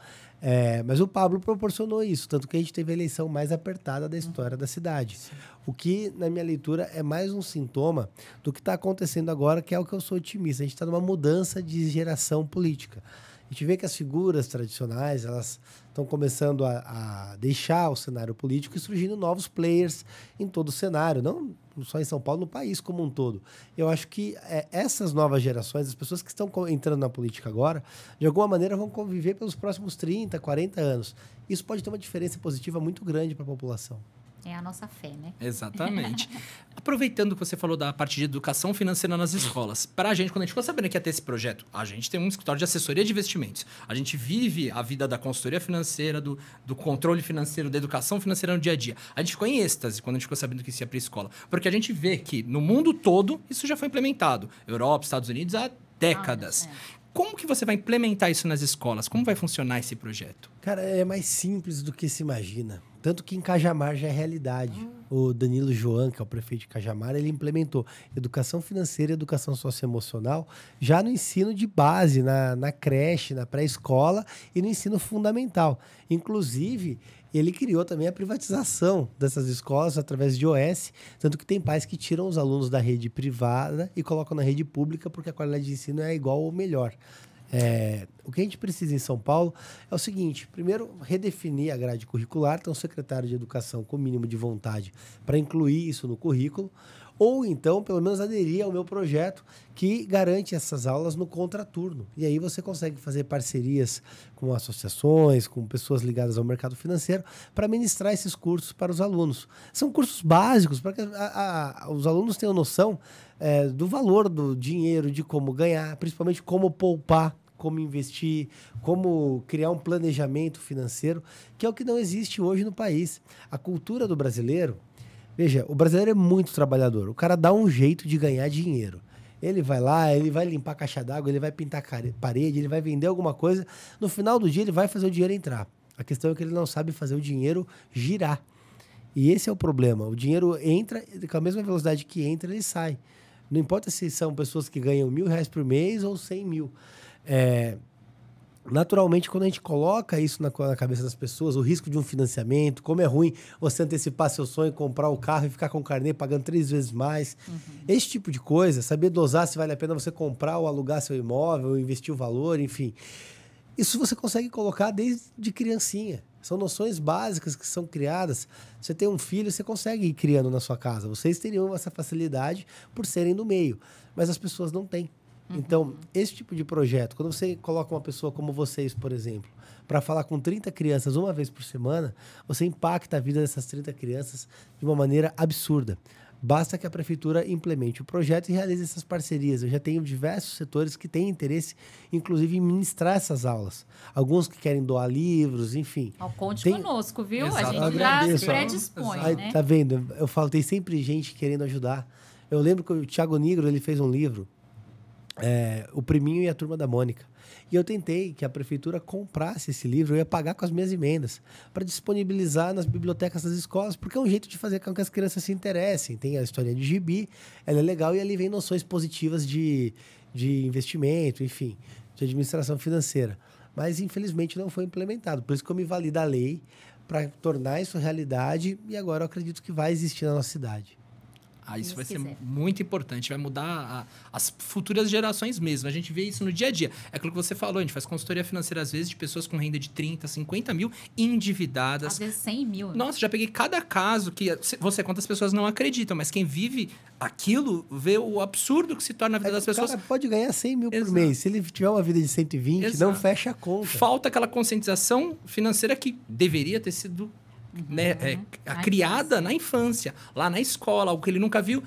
Mas o Pablo proporcionou isso, tanto que a gente teve a eleição mais apertada da história da cidade. Sim. O que, na minha leitura, é mais um sintoma do que está acontecendo agora, que é o que eu sou otimista. A gente está numa mudança de geração política. A gente vê que as figuras tradicionais, elas estão começando a deixar o cenário político e surgindo novos players em todo o cenário, não só em São Paulo, no país como um todo. Eu acho que essas novas gerações, as pessoas que estão entrando na política agora, de alguma maneira vão conviver pelos próximos 30, 40 anos. Isso pode ter uma diferença positiva muito grande para a população. É a nossa fé, né? Exatamente. Aproveitando que você falou da parte de educação financeira nas escolas, para a gente, quando a gente ficou sabendo que ia ter esse projeto, a gente tem um escritório de assessoria de investimentos. A gente vive a vida da consultoria financeira, do controle financeiro, da educação financeira no dia a dia. A gente ficou em êxtase quando a gente ficou sabendo que isso ia para a escola. Porque a gente vê que no mundo todo isso já foi implementado. Europa, Estados Unidos, há décadas. Como que você vai implementar isso nas escolas? Como vai funcionar esse projeto? Cara, é mais simples do que se imagina. Tanto que em Cajamar já é realidade. o Danilo Joan, que é o prefeito de Cajamar, ele implementou educação financeira e educação socioemocional já no ensino de base, na creche, na pré-escola e no ensino fundamental. Inclusive, ele criou também a privatização dessas escolas através de OS, tanto que tem pais que tiram os alunos da rede privada e colocam na rede pública porque a qualidade de ensino é igual ou melhor. O que a gente precisa em São Paulo é o seguinte: primeiro, redefinir a grade curricular, então o secretário de Educação com o mínimo de vontade para incluir isso no currículo, ou então, pelo menos, aderir ao meu projeto que garante essas aulas no contraturno. E aí você consegue fazer parcerias com associações, com pessoas ligadas ao mercado financeiro, para ministrar esses cursos para os alunos. São cursos básicos para que os alunos tenham noção do valor do dinheiro, de como ganhar, principalmente como poupar, como investir, como criar um planejamento financeiro, que é o que não existe hoje no país. A cultura do brasileiro... Veja, o brasileiro é muito trabalhador. O cara dá um jeito de ganhar dinheiro. Ele vai lá, ele vai limpar a caixa d'água, ele vai pintar parede, ele vai vender alguma coisa. No final do dia, ele vai fazer o dinheiro entrar. A questão é que ele não sabe fazer o dinheiro girar. E esse é o problema. O dinheiro entra, com a mesma velocidade que entra, ele sai. Não importa se são pessoas que ganham R$1.000 por mês ou 100 mil. Naturalmente, quando a gente coloca isso na cabeça das pessoas, o risco de um financiamento, como é ruim você antecipar seu sonho, comprar o carro e ficar com o carnê pagando 3 vezes mais. Esse tipo de coisa, saber dosar se vale a pena você comprar ou alugar seu imóvel, ou investir o valor, enfim. Isso você consegue colocar desde criancinha. São noções básicas que são criadas. Você tem um filho, você consegue ir criando na sua casa. Vocês teriam essa facilidade por serem do meio, mas as pessoas não têm. Então, esse tipo de projeto, quando você coloca uma pessoa como vocês, por exemplo, para falar com 30 crianças uma vez por semana, você impacta a vida dessas 30 crianças de uma maneira absurda. Basta que a prefeitura implemente o projeto e realize essas parcerias. Eu já tenho diversos setores que têm interesse, inclusive, em ministrar essas aulas. Alguns que querem doar livros, enfim. Conte conosco, viu? Exato. A gente já se predispõe, Aí, né? tá vendo? Eu falo, tem sempre gente querendo ajudar. Eu lembro que o Thiago Nigro, ele fez um livro, O Priminho e a Turma da Mônica. E eu tentei que a prefeitura comprasse esse livro, eu ia pagar com as minhas emendas, para disponibilizar nas bibliotecas das escolas, porque é um jeito de fazer com que as crianças se interessem. Tem a historinha de gibi, ela é legal e ali vem noções positivas de investimento, enfim, de administração financeira. Mas, infelizmente, não foi implementado. Por isso que eu me vali da lei para tornar isso realidade e agora eu acredito que vai existir na nossa cidade. Isso vai ser muito importante, vai mudar as futuras gerações mesmo. A gente vê isso no dia a dia. É aquilo que você falou, a gente faz consultoria financeira, às vezes, de pessoas com renda de 30, 50 mil, endividadas. Às vezes 100 mil. Né? Nossa, já peguei cada caso que você conta, as pessoas não acreditam, mas quem vive aquilo vê o absurdo que se torna a vida das pessoas. O cara pode ganhar 100 mil por mês. Se ele tiver uma vida de 120, não fecha a conta. Falta aquela conscientização financeira que deveria ter sido... criada na infância, lá na escola, algo que ele nunca viu,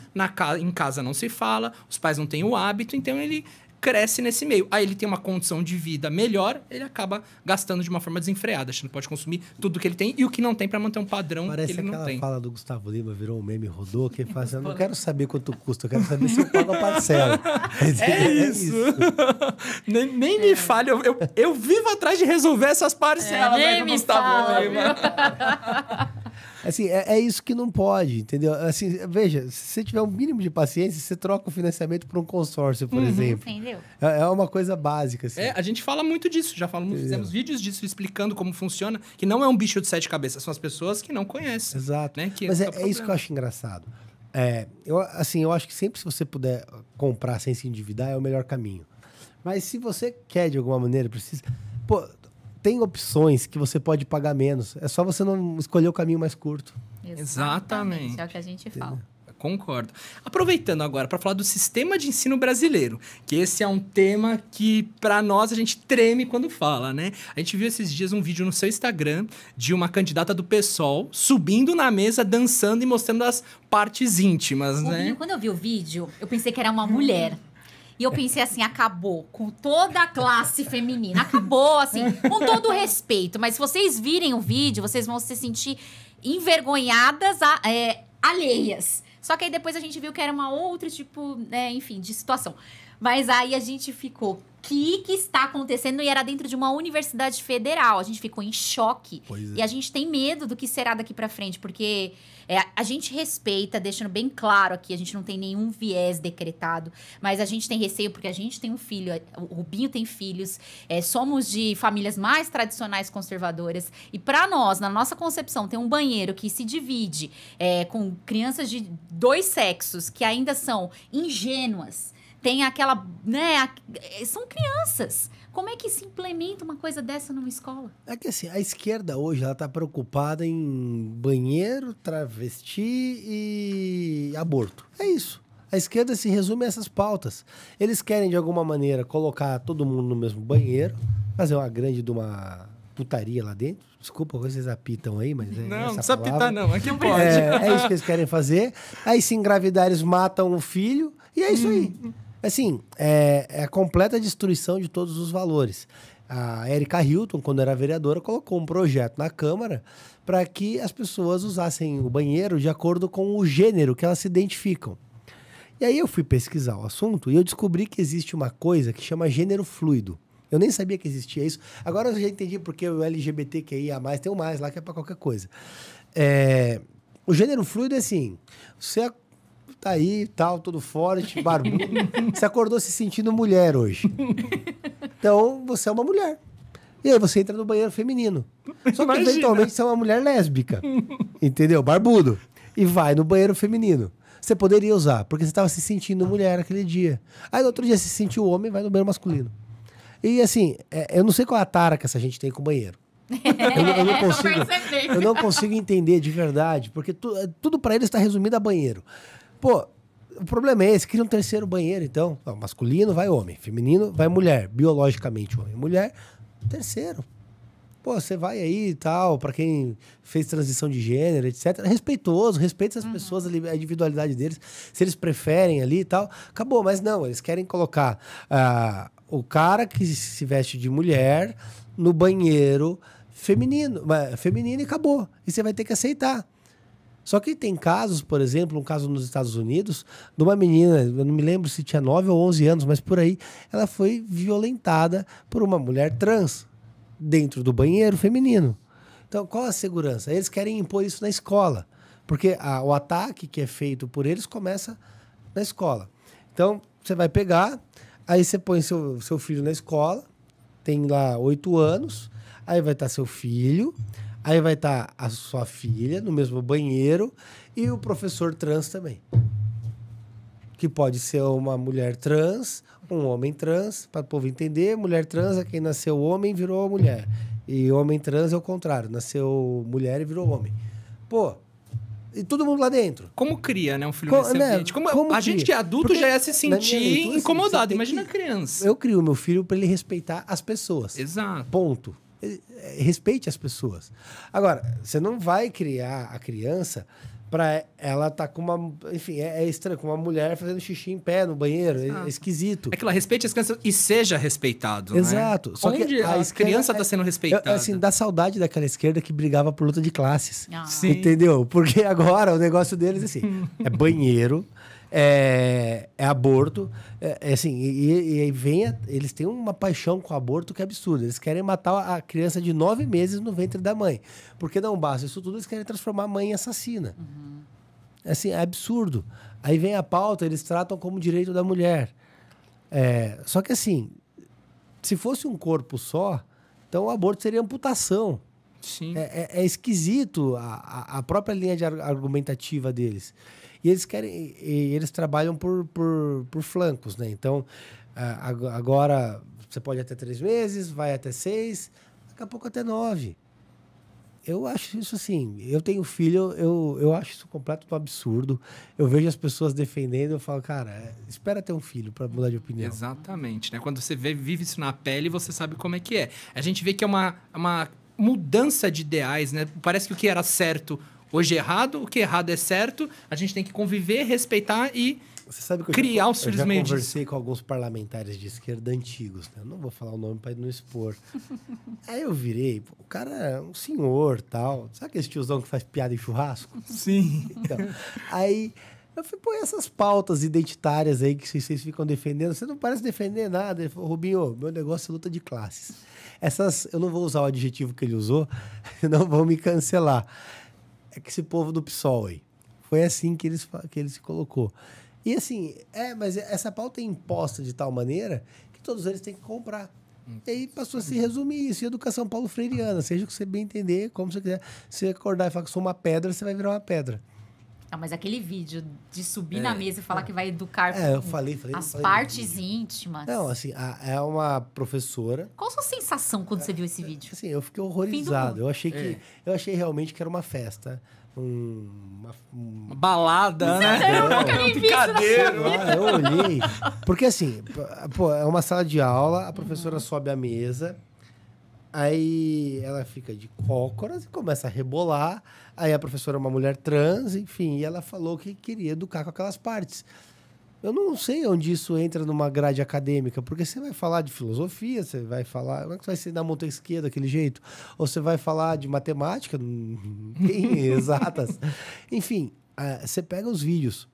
em casa não se fala, os pais não têm o hábito, então ele cresce nesse meio. Aí ele tem uma condição de vida melhor, ele acaba gastando de uma forma desenfreada, achando que pode consumir tudo que ele tem e o que não tem para manter um padrão que ele não tem. Parece aquela fala do Gustavo Lima, virou um meme, rodou, que ele fala assim, eu não quero saber quanto custa, eu quero saber se eu pago a parcela. É isso. nem me fale, eu vivo atrás de resolver essas parcelas aí do Gustavo Lima. Assim, é isso que não pode, entendeu? Assim, veja, se você tiver um mínimo de paciência, você troca o financiamento por um consórcio, por exemplo. Entendeu? É uma coisa básica, assim. A gente fala muito disso, fizemos vídeos disso explicando como funciona, que não é um bicho de 7 cabeças, são as pessoas que não conhecem. Exato. Né? Mas é isso que eu acho engraçado. Eu acho que sempre se você puder comprar sem se endividar, é o melhor caminho. Mas se você quer, de alguma maneira, precisa... Tem opções que você pode pagar menos. É só você não escolher o caminho mais curto. Exatamente. É o que a gente fala. Concordo. Aproveitando agora para falar do sistema de ensino brasileiro, que esse é um tema que, para nós, a gente treme quando fala, né? A gente viu esses dias um vídeo no seu Instagram de uma candidata do PSOL subindo na mesa, dançando e mostrando as partes íntimas, né? Quando eu vi o vídeo, eu pensei que era uma mulher. E eu pensei assim, acabou com toda a classe feminina. Acabou, assim, com todo o respeito. Mas se vocês virem o vídeo, vocês vão se sentir envergonhadas, alheias. Só que aí depois a gente viu que era uma outra tipo, enfim, de situação. Mas aí a gente ficou... O que está acontecendo? E era dentro de uma universidade federal. A gente ficou em choque. Pois é. E a gente tem medo do que será daqui pra frente. Porque a gente respeita, deixando bem claro aqui, a gente não tem nenhum viés decretado. Mas a gente tem receio porque a gente tem um filho. O Rubinho tem filhos. Somos de famílias mais tradicionais conservadoras. E pra nós, na nossa concepção, tem um banheiro que se divide com crianças de 2 sexos que ainda são ingênuas. Tem aquela, né, são crianças. Como é que se implementa uma coisa dessa numa escola? É que assim, a esquerda hoje, ela tá preocupada em banheiro, travesti e aborto. É isso. A esquerda se resume a essas pautas. Eles querem, de alguma maneira, colocar todo mundo no mesmo banheiro, fazer uma grande de uma putaria lá dentro. Desculpa, vocês apitam aí, mas não, essa não precisa palavra. apitar não, aqui pode. É isso que eles querem fazer. Aí, se engravidar, eles matam o filho. E é isso aí. Assim, é a completa destruição de todos os valores. A Erika Hilton, quando era vereadora, colocou um projeto na Câmara para que as pessoas usassem o banheiro de acordo com o gênero que elas se identificam. E aí eu fui pesquisar o assunto e eu descobri que existe uma coisa que chama gênero fluido. Eu nem sabia que existia isso. Agora eu já entendi porque o LGBTQIA+, tem um mais lá que é para qualquer coisa. O gênero fluido é assim, você tá aí, tal, todo forte, barbudo. Você acordou se sentindo mulher hoje. Então, você é uma mulher. E aí você entra no banheiro feminino. Só que, Imagina. eventualmente, você é uma mulher lésbica. Entendeu? Barbudo. E vai no banheiro feminino. Você poderia usar, porque você estava se sentindo mulher aquele dia. Aí, no outro dia, você se sentiu homem, vai no banheiro masculino. E, assim, eu não sei qual é a tara que essa gente tem com o banheiro. Eu não consigo entender de verdade, porque tudo para eles está resumido a banheiro. Pô, o problema é esse, cria um terceiro banheiro, então. Ó, masculino vai homem, feminino vai mulher, biologicamente homem e mulher, terceiro. Pô, você vai aí e tal, pra quem fez transição de gênero, etc. Respeitoso, respeita as pessoas, a individualidade deles, se eles preferem ali e tal. Acabou, mas não, eles querem colocar o cara que se veste de mulher no banheiro feminino e acabou. E você vai ter que aceitar. Só que tem casos, por exemplo, um caso nos Estados Unidos, de uma menina, eu não me lembro se tinha 9 ou 11 anos, mas por aí, ela foi violentada por uma mulher trans dentro do banheiro feminino. Então, qual a segurança? Eles querem impor isso na escola, porque o ataque que é feito por eles começa na escola. Então, você vai pegar, aí você põe seu filho na escola, tem lá 8 anos, aí vai estar seu filho... Aí vai estar a sua filha no mesmo banheiro e o professor trans também. Que pode ser uma mulher trans, um homem trans, para o povo entender. Mulher trans é quem nasceu homem e virou mulher. E homem trans é o contrário, nasceu mulher e virou homem. Pô, e todo mundo lá dentro. Como cria, né, um filho nesse ambiente? Como a gente que é adulto Porque já ia se sentir leitura, incomodado. assim, Imagina a criança. Eu crio meu filho para ele respeitar as pessoas. Exato. Ponto. Respeite as pessoas. Agora, você não vai criar a criança para ela estar com uma... Enfim, é estranho, com uma mulher fazendo xixi em pé no banheiro. É esquisito. É que ela respeite as crianças e seja respeitado, Exato. né? Só onde que a criança está sendo respeitada. Assim, dá saudade daquela esquerda que brigava por luta de classes. Sim. Entendeu? Porque agora o negócio deles, assim, é banheiro, é aborto, assim, e aí eles têm uma paixão com o aborto que é absurda. Eles querem matar a criança de 9 meses no ventre da mãe. Porque não basta isso tudo, eles querem transformar a mãe em assassina. Assim, é absurdo. Aí vem a pauta, eles tratam como direito da mulher. Só que assim, se fosse um corpo só, então o aborto seria amputação. Sim. É esquisito a própria linha argumentativa deles. E eles trabalham por flancos, né? Então, agora você pode até 3 meses, vai até 6, daqui a pouco até 9. Eu acho isso assim, eu tenho filho, eu acho isso completo um absurdo. Eu vejo as pessoas defendendo, eu falo, cara, espera ter um filho para mudar de opinião. Exatamente, né? Quando você vive isso na pele, você sabe como é que é. A gente vê que é uma mudança de ideais, né? Parece que o que era certo hoje é errado, o que é errado é certo. A gente tem que conviver, respeitar e Você sabe que criar os filhos meio Eu já conversei com alguns parlamentares de esquerda antigos, né? Eu não vou falar o nome para não expor. Aí eu virei, o cara é um senhor, tal. Sabe aquele tiozão que faz piada em churrasco? Sim. Então, aí Eu falei, pô, essas pautas identitárias aí que vocês ficam defendendo, você não parece defender nada. Ele falou, Rubinho, meu negócio é luta de classes. Essas, eu não vou usar o adjetivo que ele usou, senão vão me cancelar. É que esse povo do PSOL aí. Foi assim que ele se colocou. E assim, mas essa pauta é imposta de tal maneira que todos eles têm que comprar. E aí passou a se resumir isso. E educação Paulo Freireana, seja o que você bem entender, como você quiser. Se você acordar e falar que sou uma pedra, você vai virar uma pedra. Ah, mas aquele vídeo de subir na mesa e falar que vai educar eu falei as partes íntimas. Não, assim, é uma professora. Qual a sua sensação quando você viu esse vídeo? Assim, eu fiquei horrorizado. Eu achei realmente que era uma festa. Uma balada, né? Eu nunca nem vi isso na sua vida. Eu olhei. Porque assim, pô, é uma sala de aula, a professora sobe à mesa, aí ela fica de cócoras e começa a rebolar. Aí a professora é uma mulher trans, enfim, e ela falou que queria educar com aquelas partes. Eu não sei onde isso entra numa grade acadêmica, porque você vai falar de filosofia, você vai falar... Como é que você vai ser da Montesquieu daquele jeito? Ou você vai falar de matemática? Não tem exatas. Enfim, você pega os vídeos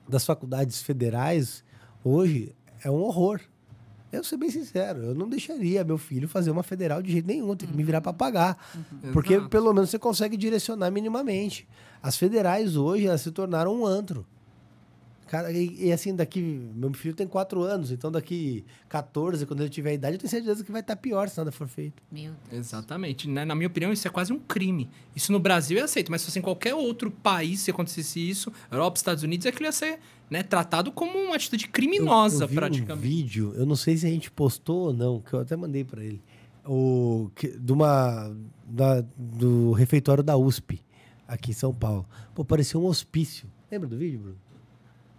das faculdades federais, hoje é um horror. Eu vou ser bem sincero, eu não deixaria meu filho fazer uma federal de jeito nenhum, tem que me virar para pagar. Porque pelo menos você consegue direcionar minimamente. As federais hoje, elas se tornaram um antro. Cara, e assim, meu filho tem 4 anos, então daqui 14, quando ele tiver a idade, eu tenho certeza que vai estar pior se nada for feito. Meu Deus. Exatamente. Né? Na minha opinião, isso é quase um crime. Isso no Brasil é aceito, mas se fosse em qualquer outro país, se acontecesse isso, Europa, Estados Unidos, aquilo ia ser, né, tratado como uma atitude criminosa, eu vi praticamente. Um vídeo, eu não sei se a gente postou ou não, que eu até mandei para ele, do refeitório da USP, aqui em São Paulo. Pô, parecia um hospício. Lembra do vídeo, Bruno?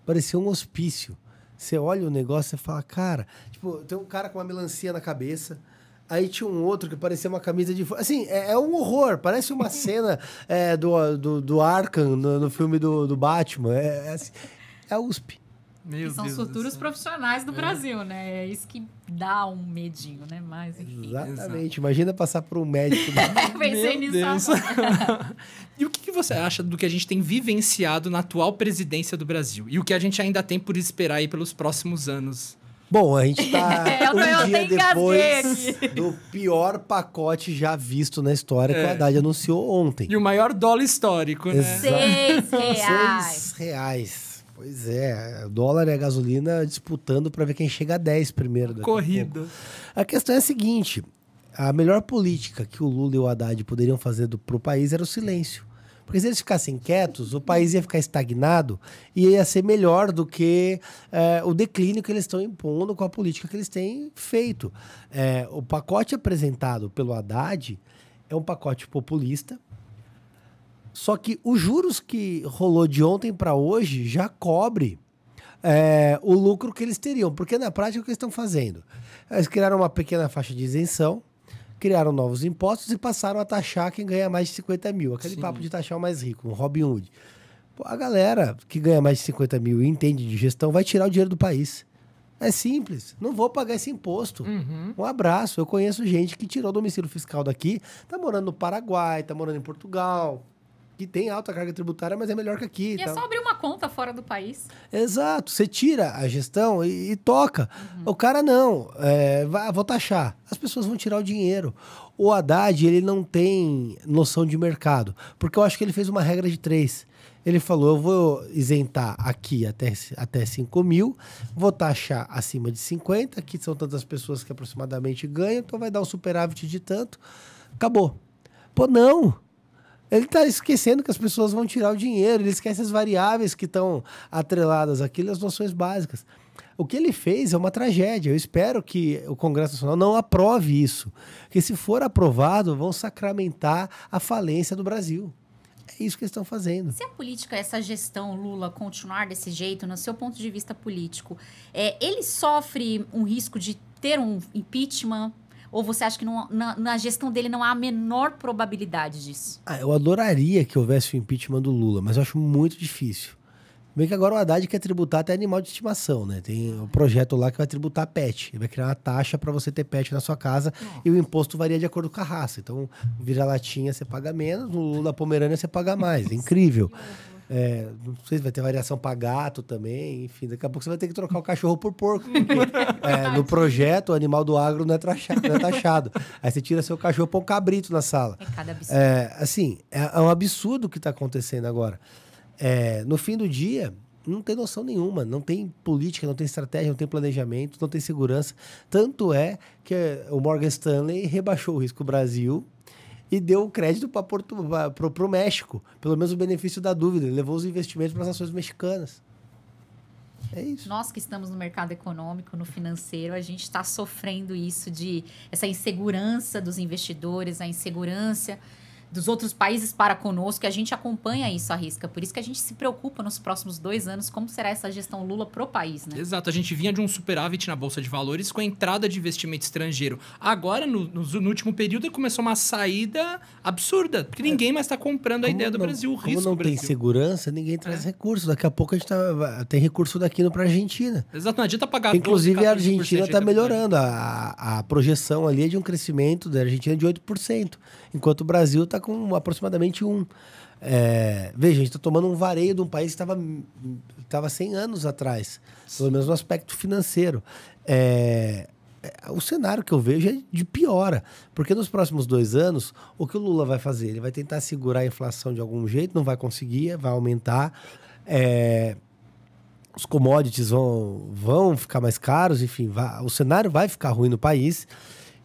Parecia um hospício. Você olha o negócio e fala, cara... Tipo, tem um cara com uma melancia na cabeça. Aí tinha um outro que parecia uma camisa de... Assim, é um horror. Parece uma cena do Arkham no filme do Batman. É a USP. E são os futuros profissionais do Brasil, né? É isso que dá um medinho, né? Mas, enfim. Exatamente. Imagina passar por um médico. Pensei nisso. E o que você acha do que a gente tem vivenciado na atual presidência do Brasil? E o que a gente ainda tem por esperar aí pelos próximos anos? Bom, a gente tá um dia depois aqui. do pior pacote já visto na história que o Haddad anunciou ontem. E o maior dólar histórico, né? R$6. R$6. Pois é, o dólar e a gasolina disputando para ver quem chega a 10 primeiro. Corrida. A questão é a seguinte, a melhor política que o Lula e o Haddad poderiam fazer pro país era o silêncio. Porque se eles ficassem quietos, o país ia ficar estagnado e ia ser melhor do que o declínio que eles estão impondo com a política que eles têm feito. O pacote apresentado pelo Haddad é um pacote populista. Só que os juros que rolou de ontem para hoje já cobre o lucro que eles teriam. Porque na prática o que eles estão fazendo? Eles criaram uma pequena faixa de isenção, criaram novos impostos e passaram a taxar quem ganha mais de 50 mil. Aquele papo de taxar o mais rico, um Robin Hood. Pô, a galera que ganha mais de 50 mil e entende de gestão vai tirar o dinheiro do país. É simples. Não vou pagar esse imposto. Um abraço. Eu conheço gente que tirou o domicílio fiscal daqui, tá morando no Paraguai, tá morando em Portugal, que tem alta carga tributária, mas é melhor que aqui. E é só abrir uma conta fora do país. Exato. Você tira a gestão e toca. O cara não. Vou taxar. As pessoas vão tirar o dinheiro. O Haddad, ele não tem noção de mercado. Porque eu acho que ele fez uma regra de 3. Ele falou, eu vou isentar aqui até 5 mil, vou taxar acima de 50, que são tantas pessoas que aproximadamente ganham, então vai dar um superávit de tanto. Acabou. Pô, não. Ele está esquecendo que as pessoas vão tirar o dinheiro, ele esquece as variáveis que estão atreladas àquilo, as noções básicas. O que ele fez é uma tragédia. Eu espero que o Congresso Nacional não aprove isso. Porque se for aprovado, vão sacramentar a falência do Brasil. É isso que eles estão fazendo. Se a política, essa gestão Lula continuar desse jeito, no seu ponto de vista político, ele sofre um risco de ter um impeachment? Ou você acha que na gestão dele não há a menor probabilidade disso? Eu adoraria que houvesse o impeachment do Lula, mas eu acho muito difícil. Bem que agora o Haddad quer tributar até animal de estimação, né? Tem um projeto lá que vai tributar pet. Ele vai criar uma taxa para você ter pet na sua casa e o imposto varia de acordo com a raça. Então, vira-latinha você paga menos, no Lula Pomerânia você paga mais. É incrível. Não sei se vai ter variação para gato também, enfim, daqui a pouco você vai ter que trocar o cachorro por porco, porque no projeto o animal do agro não é taxado. Aí você tira seu cachorro e põe um cabrito na sala. É cada absurdo. É um absurdo o que está acontecendo agora. No fim do dia, não tem noção nenhuma, não tem política, não tem estratégia, não tem planejamento, não tem segurança. Tanto é que o Morgan Stanley rebaixou o risco Brasil e deu o crédito para o México. Pelo menos o benefício da dúvida. Ele levou os investimentos para as ações mexicanas. É isso. Nós que estamos no mercado econômico, no financeiro, a gente está sofrendo isso essa insegurança dos investidores, a insegurança dos outros países para conosco, e a gente acompanha isso à risca. Por isso que a gente se preocupa nos próximos 2 anos como será essa gestão Lula pro país, né? Exato, a gente vinha de um superávit na Bolsa de Valores com a entrada de investimento estrangeiro. Agora, no último período, começou uma saída absurda, porque ninguém mais está comprando a ideia do Brasil, o risco Como não do Brasil. tem segurança, ninguém traz recurso. Daqui a pouco a gente tem recurso daqui para a Argentina. Exato, não adianta pagar Inclusive, 12, a Argentina está de melhorando. A projeção ali é de um crescimento da Argentina de 8%, enquanto o Brasil está com aproximadamente 1%. Veja, a gente está tomando um vareio de um país que estava 100 anos atrás, pelo menos no aspecto financeiro. O cenário que eu vejo é de piora, porque nos próximos 2 anos, o que o Lula vai fazer? Ele vai tentar segurar a inflação de algum jeito, não vai conseguir, vai aumentar. Os commodities vão ficar mais caros, enfim, o cenário vai ficar ruim no país.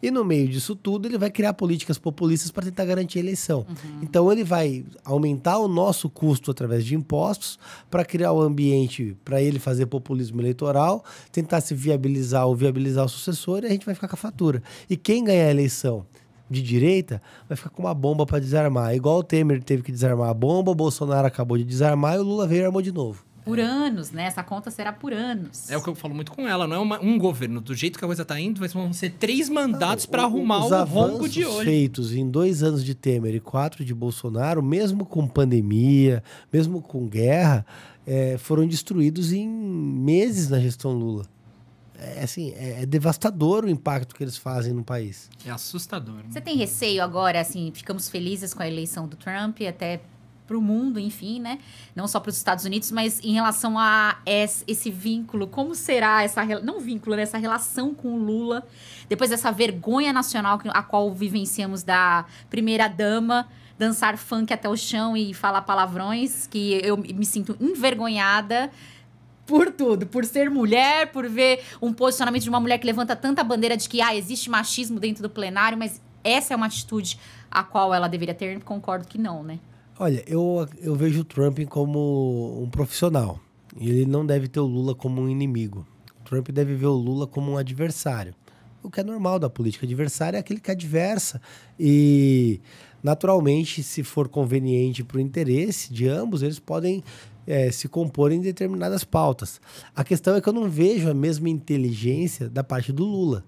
E no meio disso tudo, ele vai criar políticas populistas para tentar garantir a eleição. Então, ele vai aumentar o nosso custo através de impostos para criar o ambiente para ele fazer populismo eleitoral, tentar se viabilizar ou viabilizar o sucessor, e a gente vai ficar com a fatura. E quem ganhar a eleição de direita vai ficar com uma bomba para desarmar. Igual o Temer teve que desarmar a bomba, o Bolsonaro acabou de desarmar e o Lula veio e armou de novo. Por anos, né? Essa conta será por anos. É o que eu falo muito com ela, não é um governo. Do jeito que a coisa tá indo, vão ser 3 mandatos para arrumar o rombo de olho. Os feitos em 2 anos de Temer e 4 de Bolsonaro, mesmo com pandemia, mesmo com guerra, foram destruídos em meses na gestão Lula. É devastador o impacto que eles fazem no país. É assustador. Né? Você tem receio agora, assim, ficamos felizes com a eleição do Trump, até para o mundo, enfim, né? Não só para os Estados Unidos, mas em relação a esse vínculo, como será essa relação com o Lula, depois dessa vergonha nacional a qual vivenciamos da primeira-dama, dançar funk até o chão e falar palavrões, que eu me sinto envergonhada por tudo, por ser mulher, por ver um posicionamento de uma mulher que levanta tanta bandeira de que existe machismo dentro do plenário, mas essa é uma atitude a qual ela deveria ter, concordo que não, né? Olha, eu vejo o Trump como um profissional. E ele não deve ter o Lula como um inimigo. O Trump deve ver o Lula como um adversário. O que é normal da política. Adversário é aquele que adversa. E, naturalmente, se for conveniente para o interesse de ambos, eles podem se compor em determinadas pautas. A questão é que eu não vejo a mesma inteligência da parte do Lula.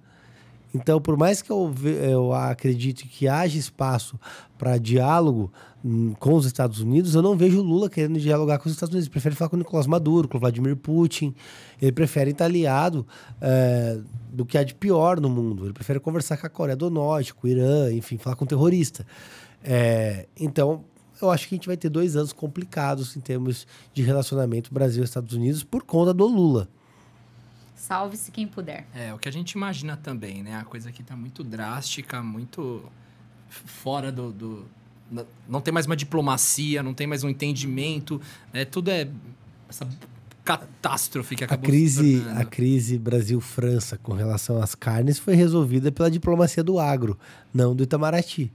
Então, por mais que eu acredite que haja espaço para diálogo com os Estados Unidos, eu não vejo o Lula querendo dialogar com os Estados Unidos. Ele prefere falar com o Nicolás Maduro, com o Vladimir Putin. Ele prefere estar aliado do que há de pior no mundo. Ele prefere conversar com a Coreia do Norte, com o Irã, enfim, falar com o terrorista. Então, eu acho que a gente vai ter 2 anos complicados em termos de relacionamento Brasil-Estados Unidos por conta do Lula. Salve-se quem puder. O que a gente imagina também, né? A coisa aqui tá muito drástica, muito fora do... Não tem mais uma diplomacia, não tem mais um entendimento, né? Tudo é essa catástrofe que acabou se tornando. A crise Brasil-França com relação às carnes foi resolvida pela diplomacia do agro, não do Itamaraty.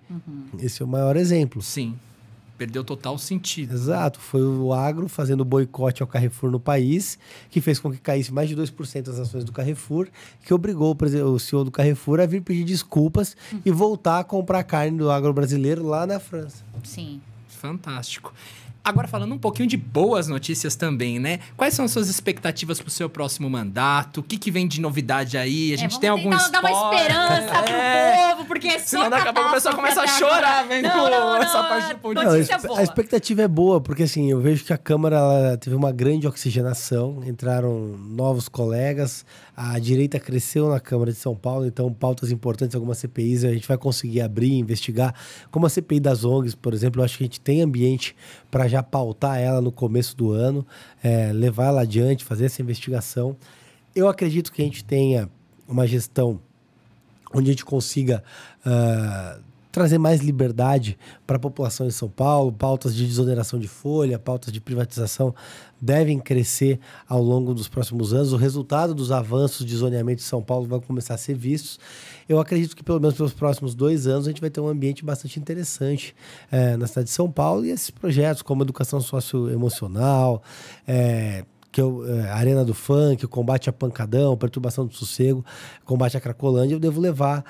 Esse é o maior exemplo. Sim. Perdeu total sentido. Exato. Foi o agro fazendo boicote ao Carrefour no país, que fez com que caísse mais de 2% as ações do Carrefour, que obrigou o CEO do Carrefour a vir pedir desculpas e voltar a comprar carne do agro brasileiro lá na França. Sim. Fantástico. Agora, falando um pouquinho de boas notícias também, né? Quais são as suas expectativas pro seu próximo mandato? O que vem de novidade aí? A gente tem algum spoiler? Dar uma esperança pro povo, porque é só senão daqui a pouco a pessoa começa a chorar, vem com essa parte do político. A expectativa é boa, porque assim, eu vejo que a Câmara ela teve uma grande oxigenação, entraram novos colegas, a direita cresceu na Câmara de São Paulo, então pautas importantes, algumas CPIs, a gente vai conseguir abrir, investigar, como a CPI das ONGs, por exemplo, eu acho que a gente tem ambiente para já já pautar ela no começo do ano, levar ela adiante, fazer essa investigação. Eu acredito que a gente tenha uma gestão onde a gente consiga trazer mais liberdade para a população de São Paulo. Pautas de desoneração de folha, pautas de privatização devem crescer ao longo dos próximos anos. O resultado dos avanços de zoneamento de São Paulo vai começar a ser vistos. Eu acredito que pelo menos pelos próximos 2 anos a gente vai ter um ambiente bastante interessante na cidade de São Paulo, e esses projetos como educação socioemocional, a Arena do Funk, o combate a pancadão, perturbação do sossego, combate à Cracolândia, eu devo levar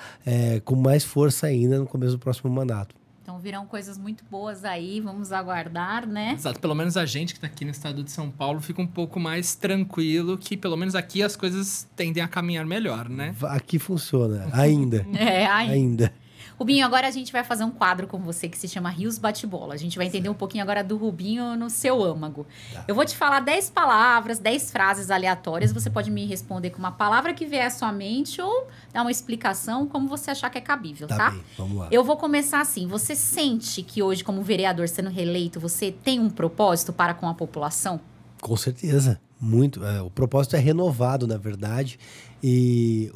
com mais força ainda no começo do próximo mandato. Então virão coisas muito boas aí, vamos aguardar, né? Exato, pelo menos a gente que está aqui no estado de São Paulo fica um pouco mais tranquilo, que pelo menos aqui as coisas tendem a caminhar melhor, né? Aqui funciona, ainda. Ainda. Rubinho, agora a gente vai fazer um quadro com você que se chama Rios Bate-Bola. A gente vai entender um pouquinho agora do Rubinho no seu âmago. Tá. Eu vou te falar 10 palavras, 10 frases aleatórias. Você pode me responder com uma palavra que vier à sua mente ou dar uma explicação como você achar que é cabível, tá? Bem, vamos lá. Eu vou começar assim. Você sente que hoje, como vereador sendo reeleito, você tem um propósito para com a população? Com certeza, muito. O propósito é renovado, na verdade, e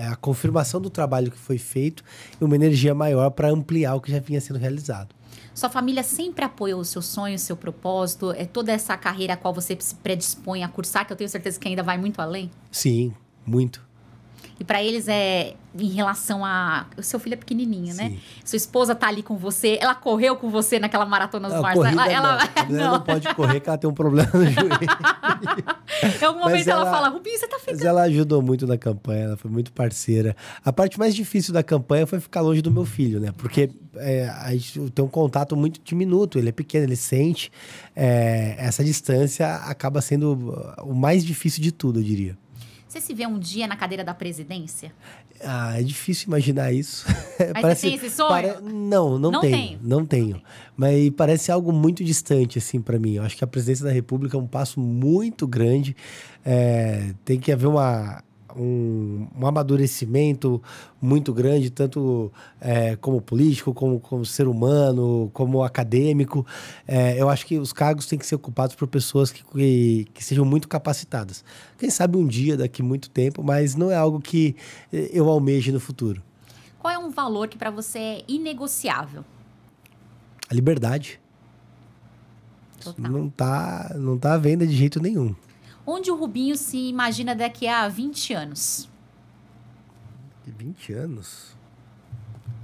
a confirmação do trabalho que foi feito e uma energia maior para ampliar o que já vinha sendo realizado. Sua família sempre apoiou o seu sonho, o seu propósito, toda essa carreira a qual você se predispõe a cursar, que eu tenho certeza que ainda vai muito além? Sim, muito. E para eles em relação a... O seu filho é pequenininho, Sim. né? Sua esposa tá ali com você, ela correu com você naquela maratona dos mares. Ela não pode correr, porque ela tem um problema no joelho. Em algum momento ela fala, Rubinho, você tá ficando... Mas ela ajudou muito na campanha, ela foi muito parceira. A parte mais difícil da campanha foi ficar longe do meu filho, né? Porque a gente tem um contato muito diminuto, ele é pequeno, ele sente. Essa distância acaba sendo o mais difícil de tudo, eu diria. Você se vê um dia na cadeira da presidência? É difícil imaginar isso. Mas você tem esse sonho? Não tenho. Mas parece algo muito distante, assim, para mim. Eu acho que a presidência da República é um passo muito grande. Tem que haver um amadurecimento muito grande, tanto como político, como ser humano, como acadêmico. Eu acho que os cargos têm que ser ocupados por pessoas que sejam muito capacitadas. Quem sabe um dia, daqui muito tempo, mas não é algo que eu almeje no futuro. Qual é um valor que para você é inegociável? A liberdade. Total. Não tá à venda de jeito nenhum. Onde o Rubinho se imagina daqui a 20 anos? 20 anos?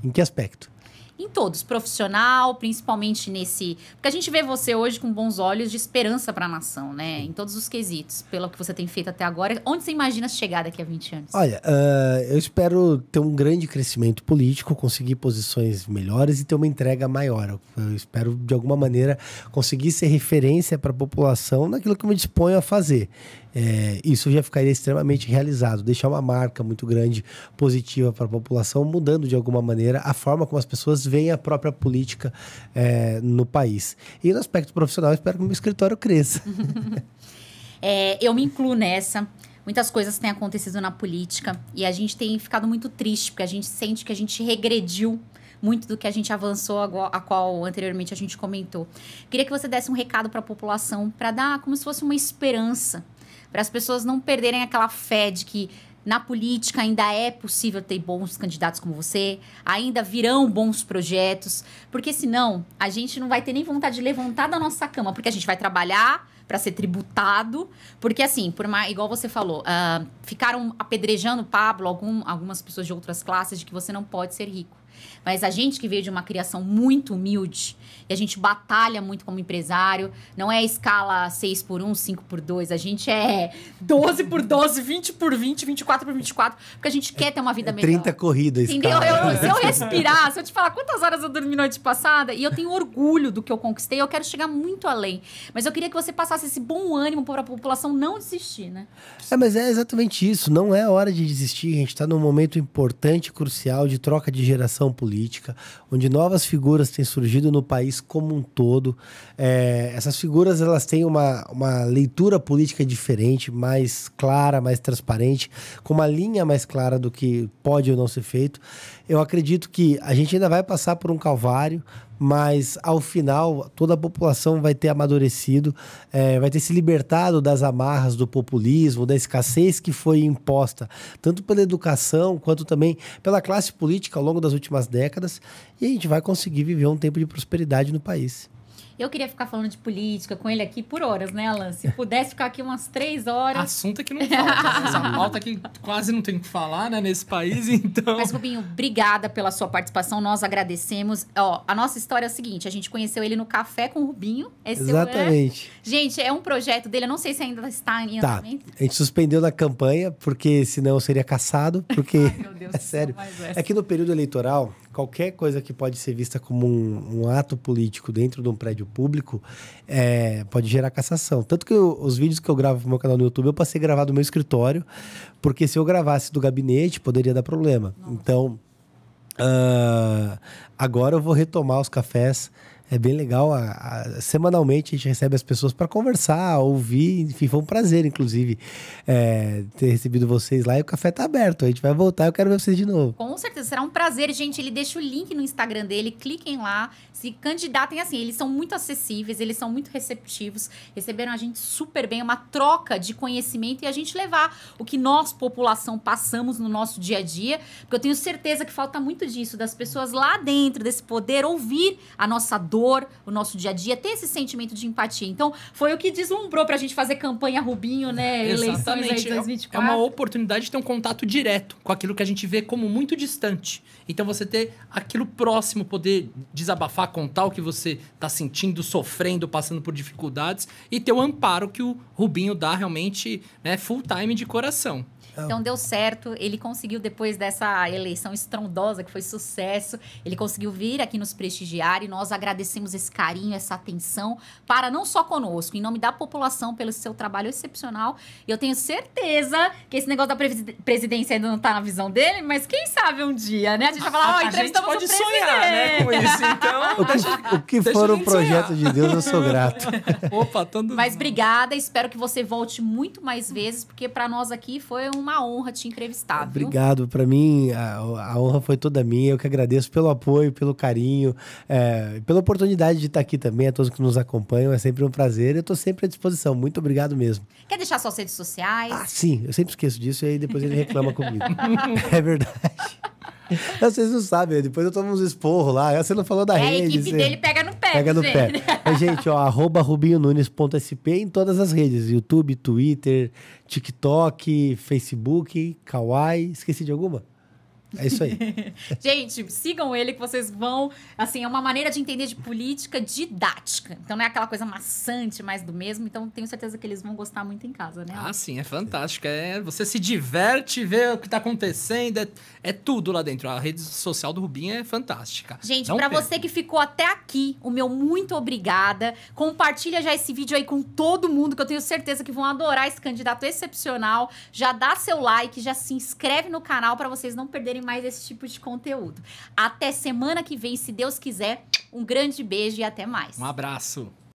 Em que aspecto? Em todos, profissional, principalmente nesse... Porque a gente vê você hoje com bons olhos de esperança para a nação, né? Em todos os quesitos, pelo que você tem feito até agora. Onde você imagina chegar daqui a 20 anos? Olha, eu espero ter um grande crescimento político, conseguir posições melhores e ter uma entrega maior. Eu espero, de alguma maneira, conseguir ser referência para a população naquilo que eu me disponho a fazer. Isso já ficaria extremamente realizado, deixar uma marca muito grande, positiva para a população, mudando de alguma maneira a forma como as pessoas veem a própria política no país. E no aspecto profissional, eu espero que o meu escritório cresça. Eu me incluo nessa. Muitas coisas têm acontecido na política e a gente tem ficado muito triste, porque a gente sente que a gente regrediu muito do que a gente avançou, a qual anteriormente a gente comentou. Queria que você desse um recado para a população, para dar como se fosse uma esperança, para as pessoas não perderem aquela fé de que na política ainda é possível ter bons candidatos como você, ainda virão bons projetos, porque senão a gente não vai ter nem vontade de levantar da nossa cama, porque a gente vai trabalhar para ser tributado, porque assim, igual você falou, ficaram apedrejando o Pablo, algumas pessoas de outras classes, de que você não pode ser rico. Mas a gente que veio de uma criação muito humilde, e a gente batalha muito como empresário, não é escala 6x1, 5x2, a gente é 12x12, 20x20, 24x24, porque a gente quer ter uma vida melhor. 30 corridas, entendeu? Se eu respirar, se eu te falar quantas horas eu dormi noite passada, e eu tenho orgulho do que eu conquistei, eu quero chegar muito além. Mas eu queria que você passasse esse bom ânimo para a população não desistir, né? Mas é exatamente isso, não é hora de desistir, a gente está num momento importante, crucial, de troca de geração política, onde novas figuras têm surgido no país como um todo. Essas figuras, elas têm uma leitura política diferente, mais clara, mais transparente, com uma linha mais clara do que pode ou não ser feito. Eu acredito que a gente ainda vai passar por um calvário, mas ao final toda a população vai ter amadurecido, vai ter se libertado das amarras do populismo, da escassez que foi imposta, tanto pela educação quanto também pela classe política ao longo das últimas décadas, e a gente vai conseguir viver um tempo de prosperidade no país. Eu queria ficar falando de política com ele aqui por horas, né, Alan? Se pudesse ficar aqui umas 3 horas. Assunto é que não falta. Essa pauta que quase não tem o que falar, né, nesse país, então... Mas, Rubinho, obrigada pela sua participação. Nós agradecemos. Ó, a nossa história é a seguinte. A gente conheceu ele no Café com o Rubinho. Exatamente. Gente, é um projeto dele. Eu não sei se ainda está em andamento. A gente suspendeu na campanha, porque senão eu seria caçado. Porque, Ai, meu Deus é sério. céu, É que no período eleitoral, qualquer coisa que pode ser vista como um ato político dentro de um prédio público pode gerar cassação. Tanto que os vídeos que eu gravo no meu canal no YouTube, eu passei a gravar do meu escritório, porque se eu gravasse do gabinete, poderia dar problema. Nossa. Então, agora eu vou retomar os cafés. É bem legal. Semanalmente a gente recebe as pessoas para conversar, ouvir. Enfim, foi um prazer, inclusive, ter recebido vocês lá. E o café tá aberto. A gente vai voltar. Eu quero ver vocês de novo. Com certeza, será um prazer, gente. Ele deixa o link no Instagram dele. Cliquem lá. Se candidatem assim. Eles são muito acessíveis, eles são muito receptivos. Receberam a gente super bem. Uma troca de conhecimento e a gente levar o que nós, população, passamos no nosso dia a dia. Porque eu tenho certeza que falta muito disso, das pessoas lá dentro desse poder ouvir a nossa dor, o nosso dia a dia, ter esse sentimento de empatia. Então, foi o que deslumbrou pra gente fazer campanha Rubinho, né? Exatamente. Eleições aí de 2024. É uma oportunidade de ter um contato direto com aquilo que a gente vê como muito distante. Então, você ter aquilo próximo, poder desabafar, contar o que você tá sentindo, sofrendo, passando por dificuldades e ter o amparo que o Rubinho dá realmente, né, full time de coração. Então deu certo, ele conseguiu, depois dessa eleição estrondosa, que foi sucesso, ele conseguiu vir aqui nos prestigiar e nós agradecemos esse carinho, essa atenção, para não só conosco, em nome da população, pelo seu trabalho excepcional. E eu tenho certeza que esse negócio da presidência ainda não está na visão dele, mas quem sabe um dia, né? A gente vai falar, a gente pode sonhar, né, com isso, então... O que for um projeto de Deus, eu sou grato. Opa, tanto... Mas obrigada, espero que você volte muito mais vezes, porque para nós aqui foi uma honra te entrevistar, viu? Obrigado. Para mim, a honra foi toda minha. Eu que agradeço pelo apoio, pelo carinho, pela oportunidade de estar aqui também, a todos que nos acompanham. É sempre um prazer. Eu estou sempre à disposição. Muito obrigado mesmo. Quer deixar suas redes sociais? Ah, sim. Eu sempre esqueço disso e aí depois ele reclama comigo. É verdade. Vocês não sabem, depois eu tomo uns esporros lá. Você não falou da rede. A equipe dele pega no pé. Pega no pé. Gente, ó, @rubinhonunes.sp em todas as redes. YouTube, Twitter, TikTok, Facebook, Kawaii. Esqueci de alguma? É isso aí. Gente, sigam ele que vocês vão... Assim, é uma maneira de entender de política didática. Então não é aquela coisa maçante, mais do mesmo. Então tenho certeza que eles vão gostar muito em casa, né? Ah, sim, é fantástico. Você se diverte, vê o que tá acontecendo. É tudo lá dentro. A rede social do Rubinho é fantástica. Gente, pra você que ficou até aqui, o meu muito obrigada. Compartilha já esse vídeo aí com todo mundo, que eu tenho certeza que vão adorar esse candidato excepcional. Já dá seu like, já se inscreve no canal pra vocês não perderem mais esse tipo de conteúdo. Até semana que vem, se Deus quiser. Um grande beijo e até mais. Um abraço.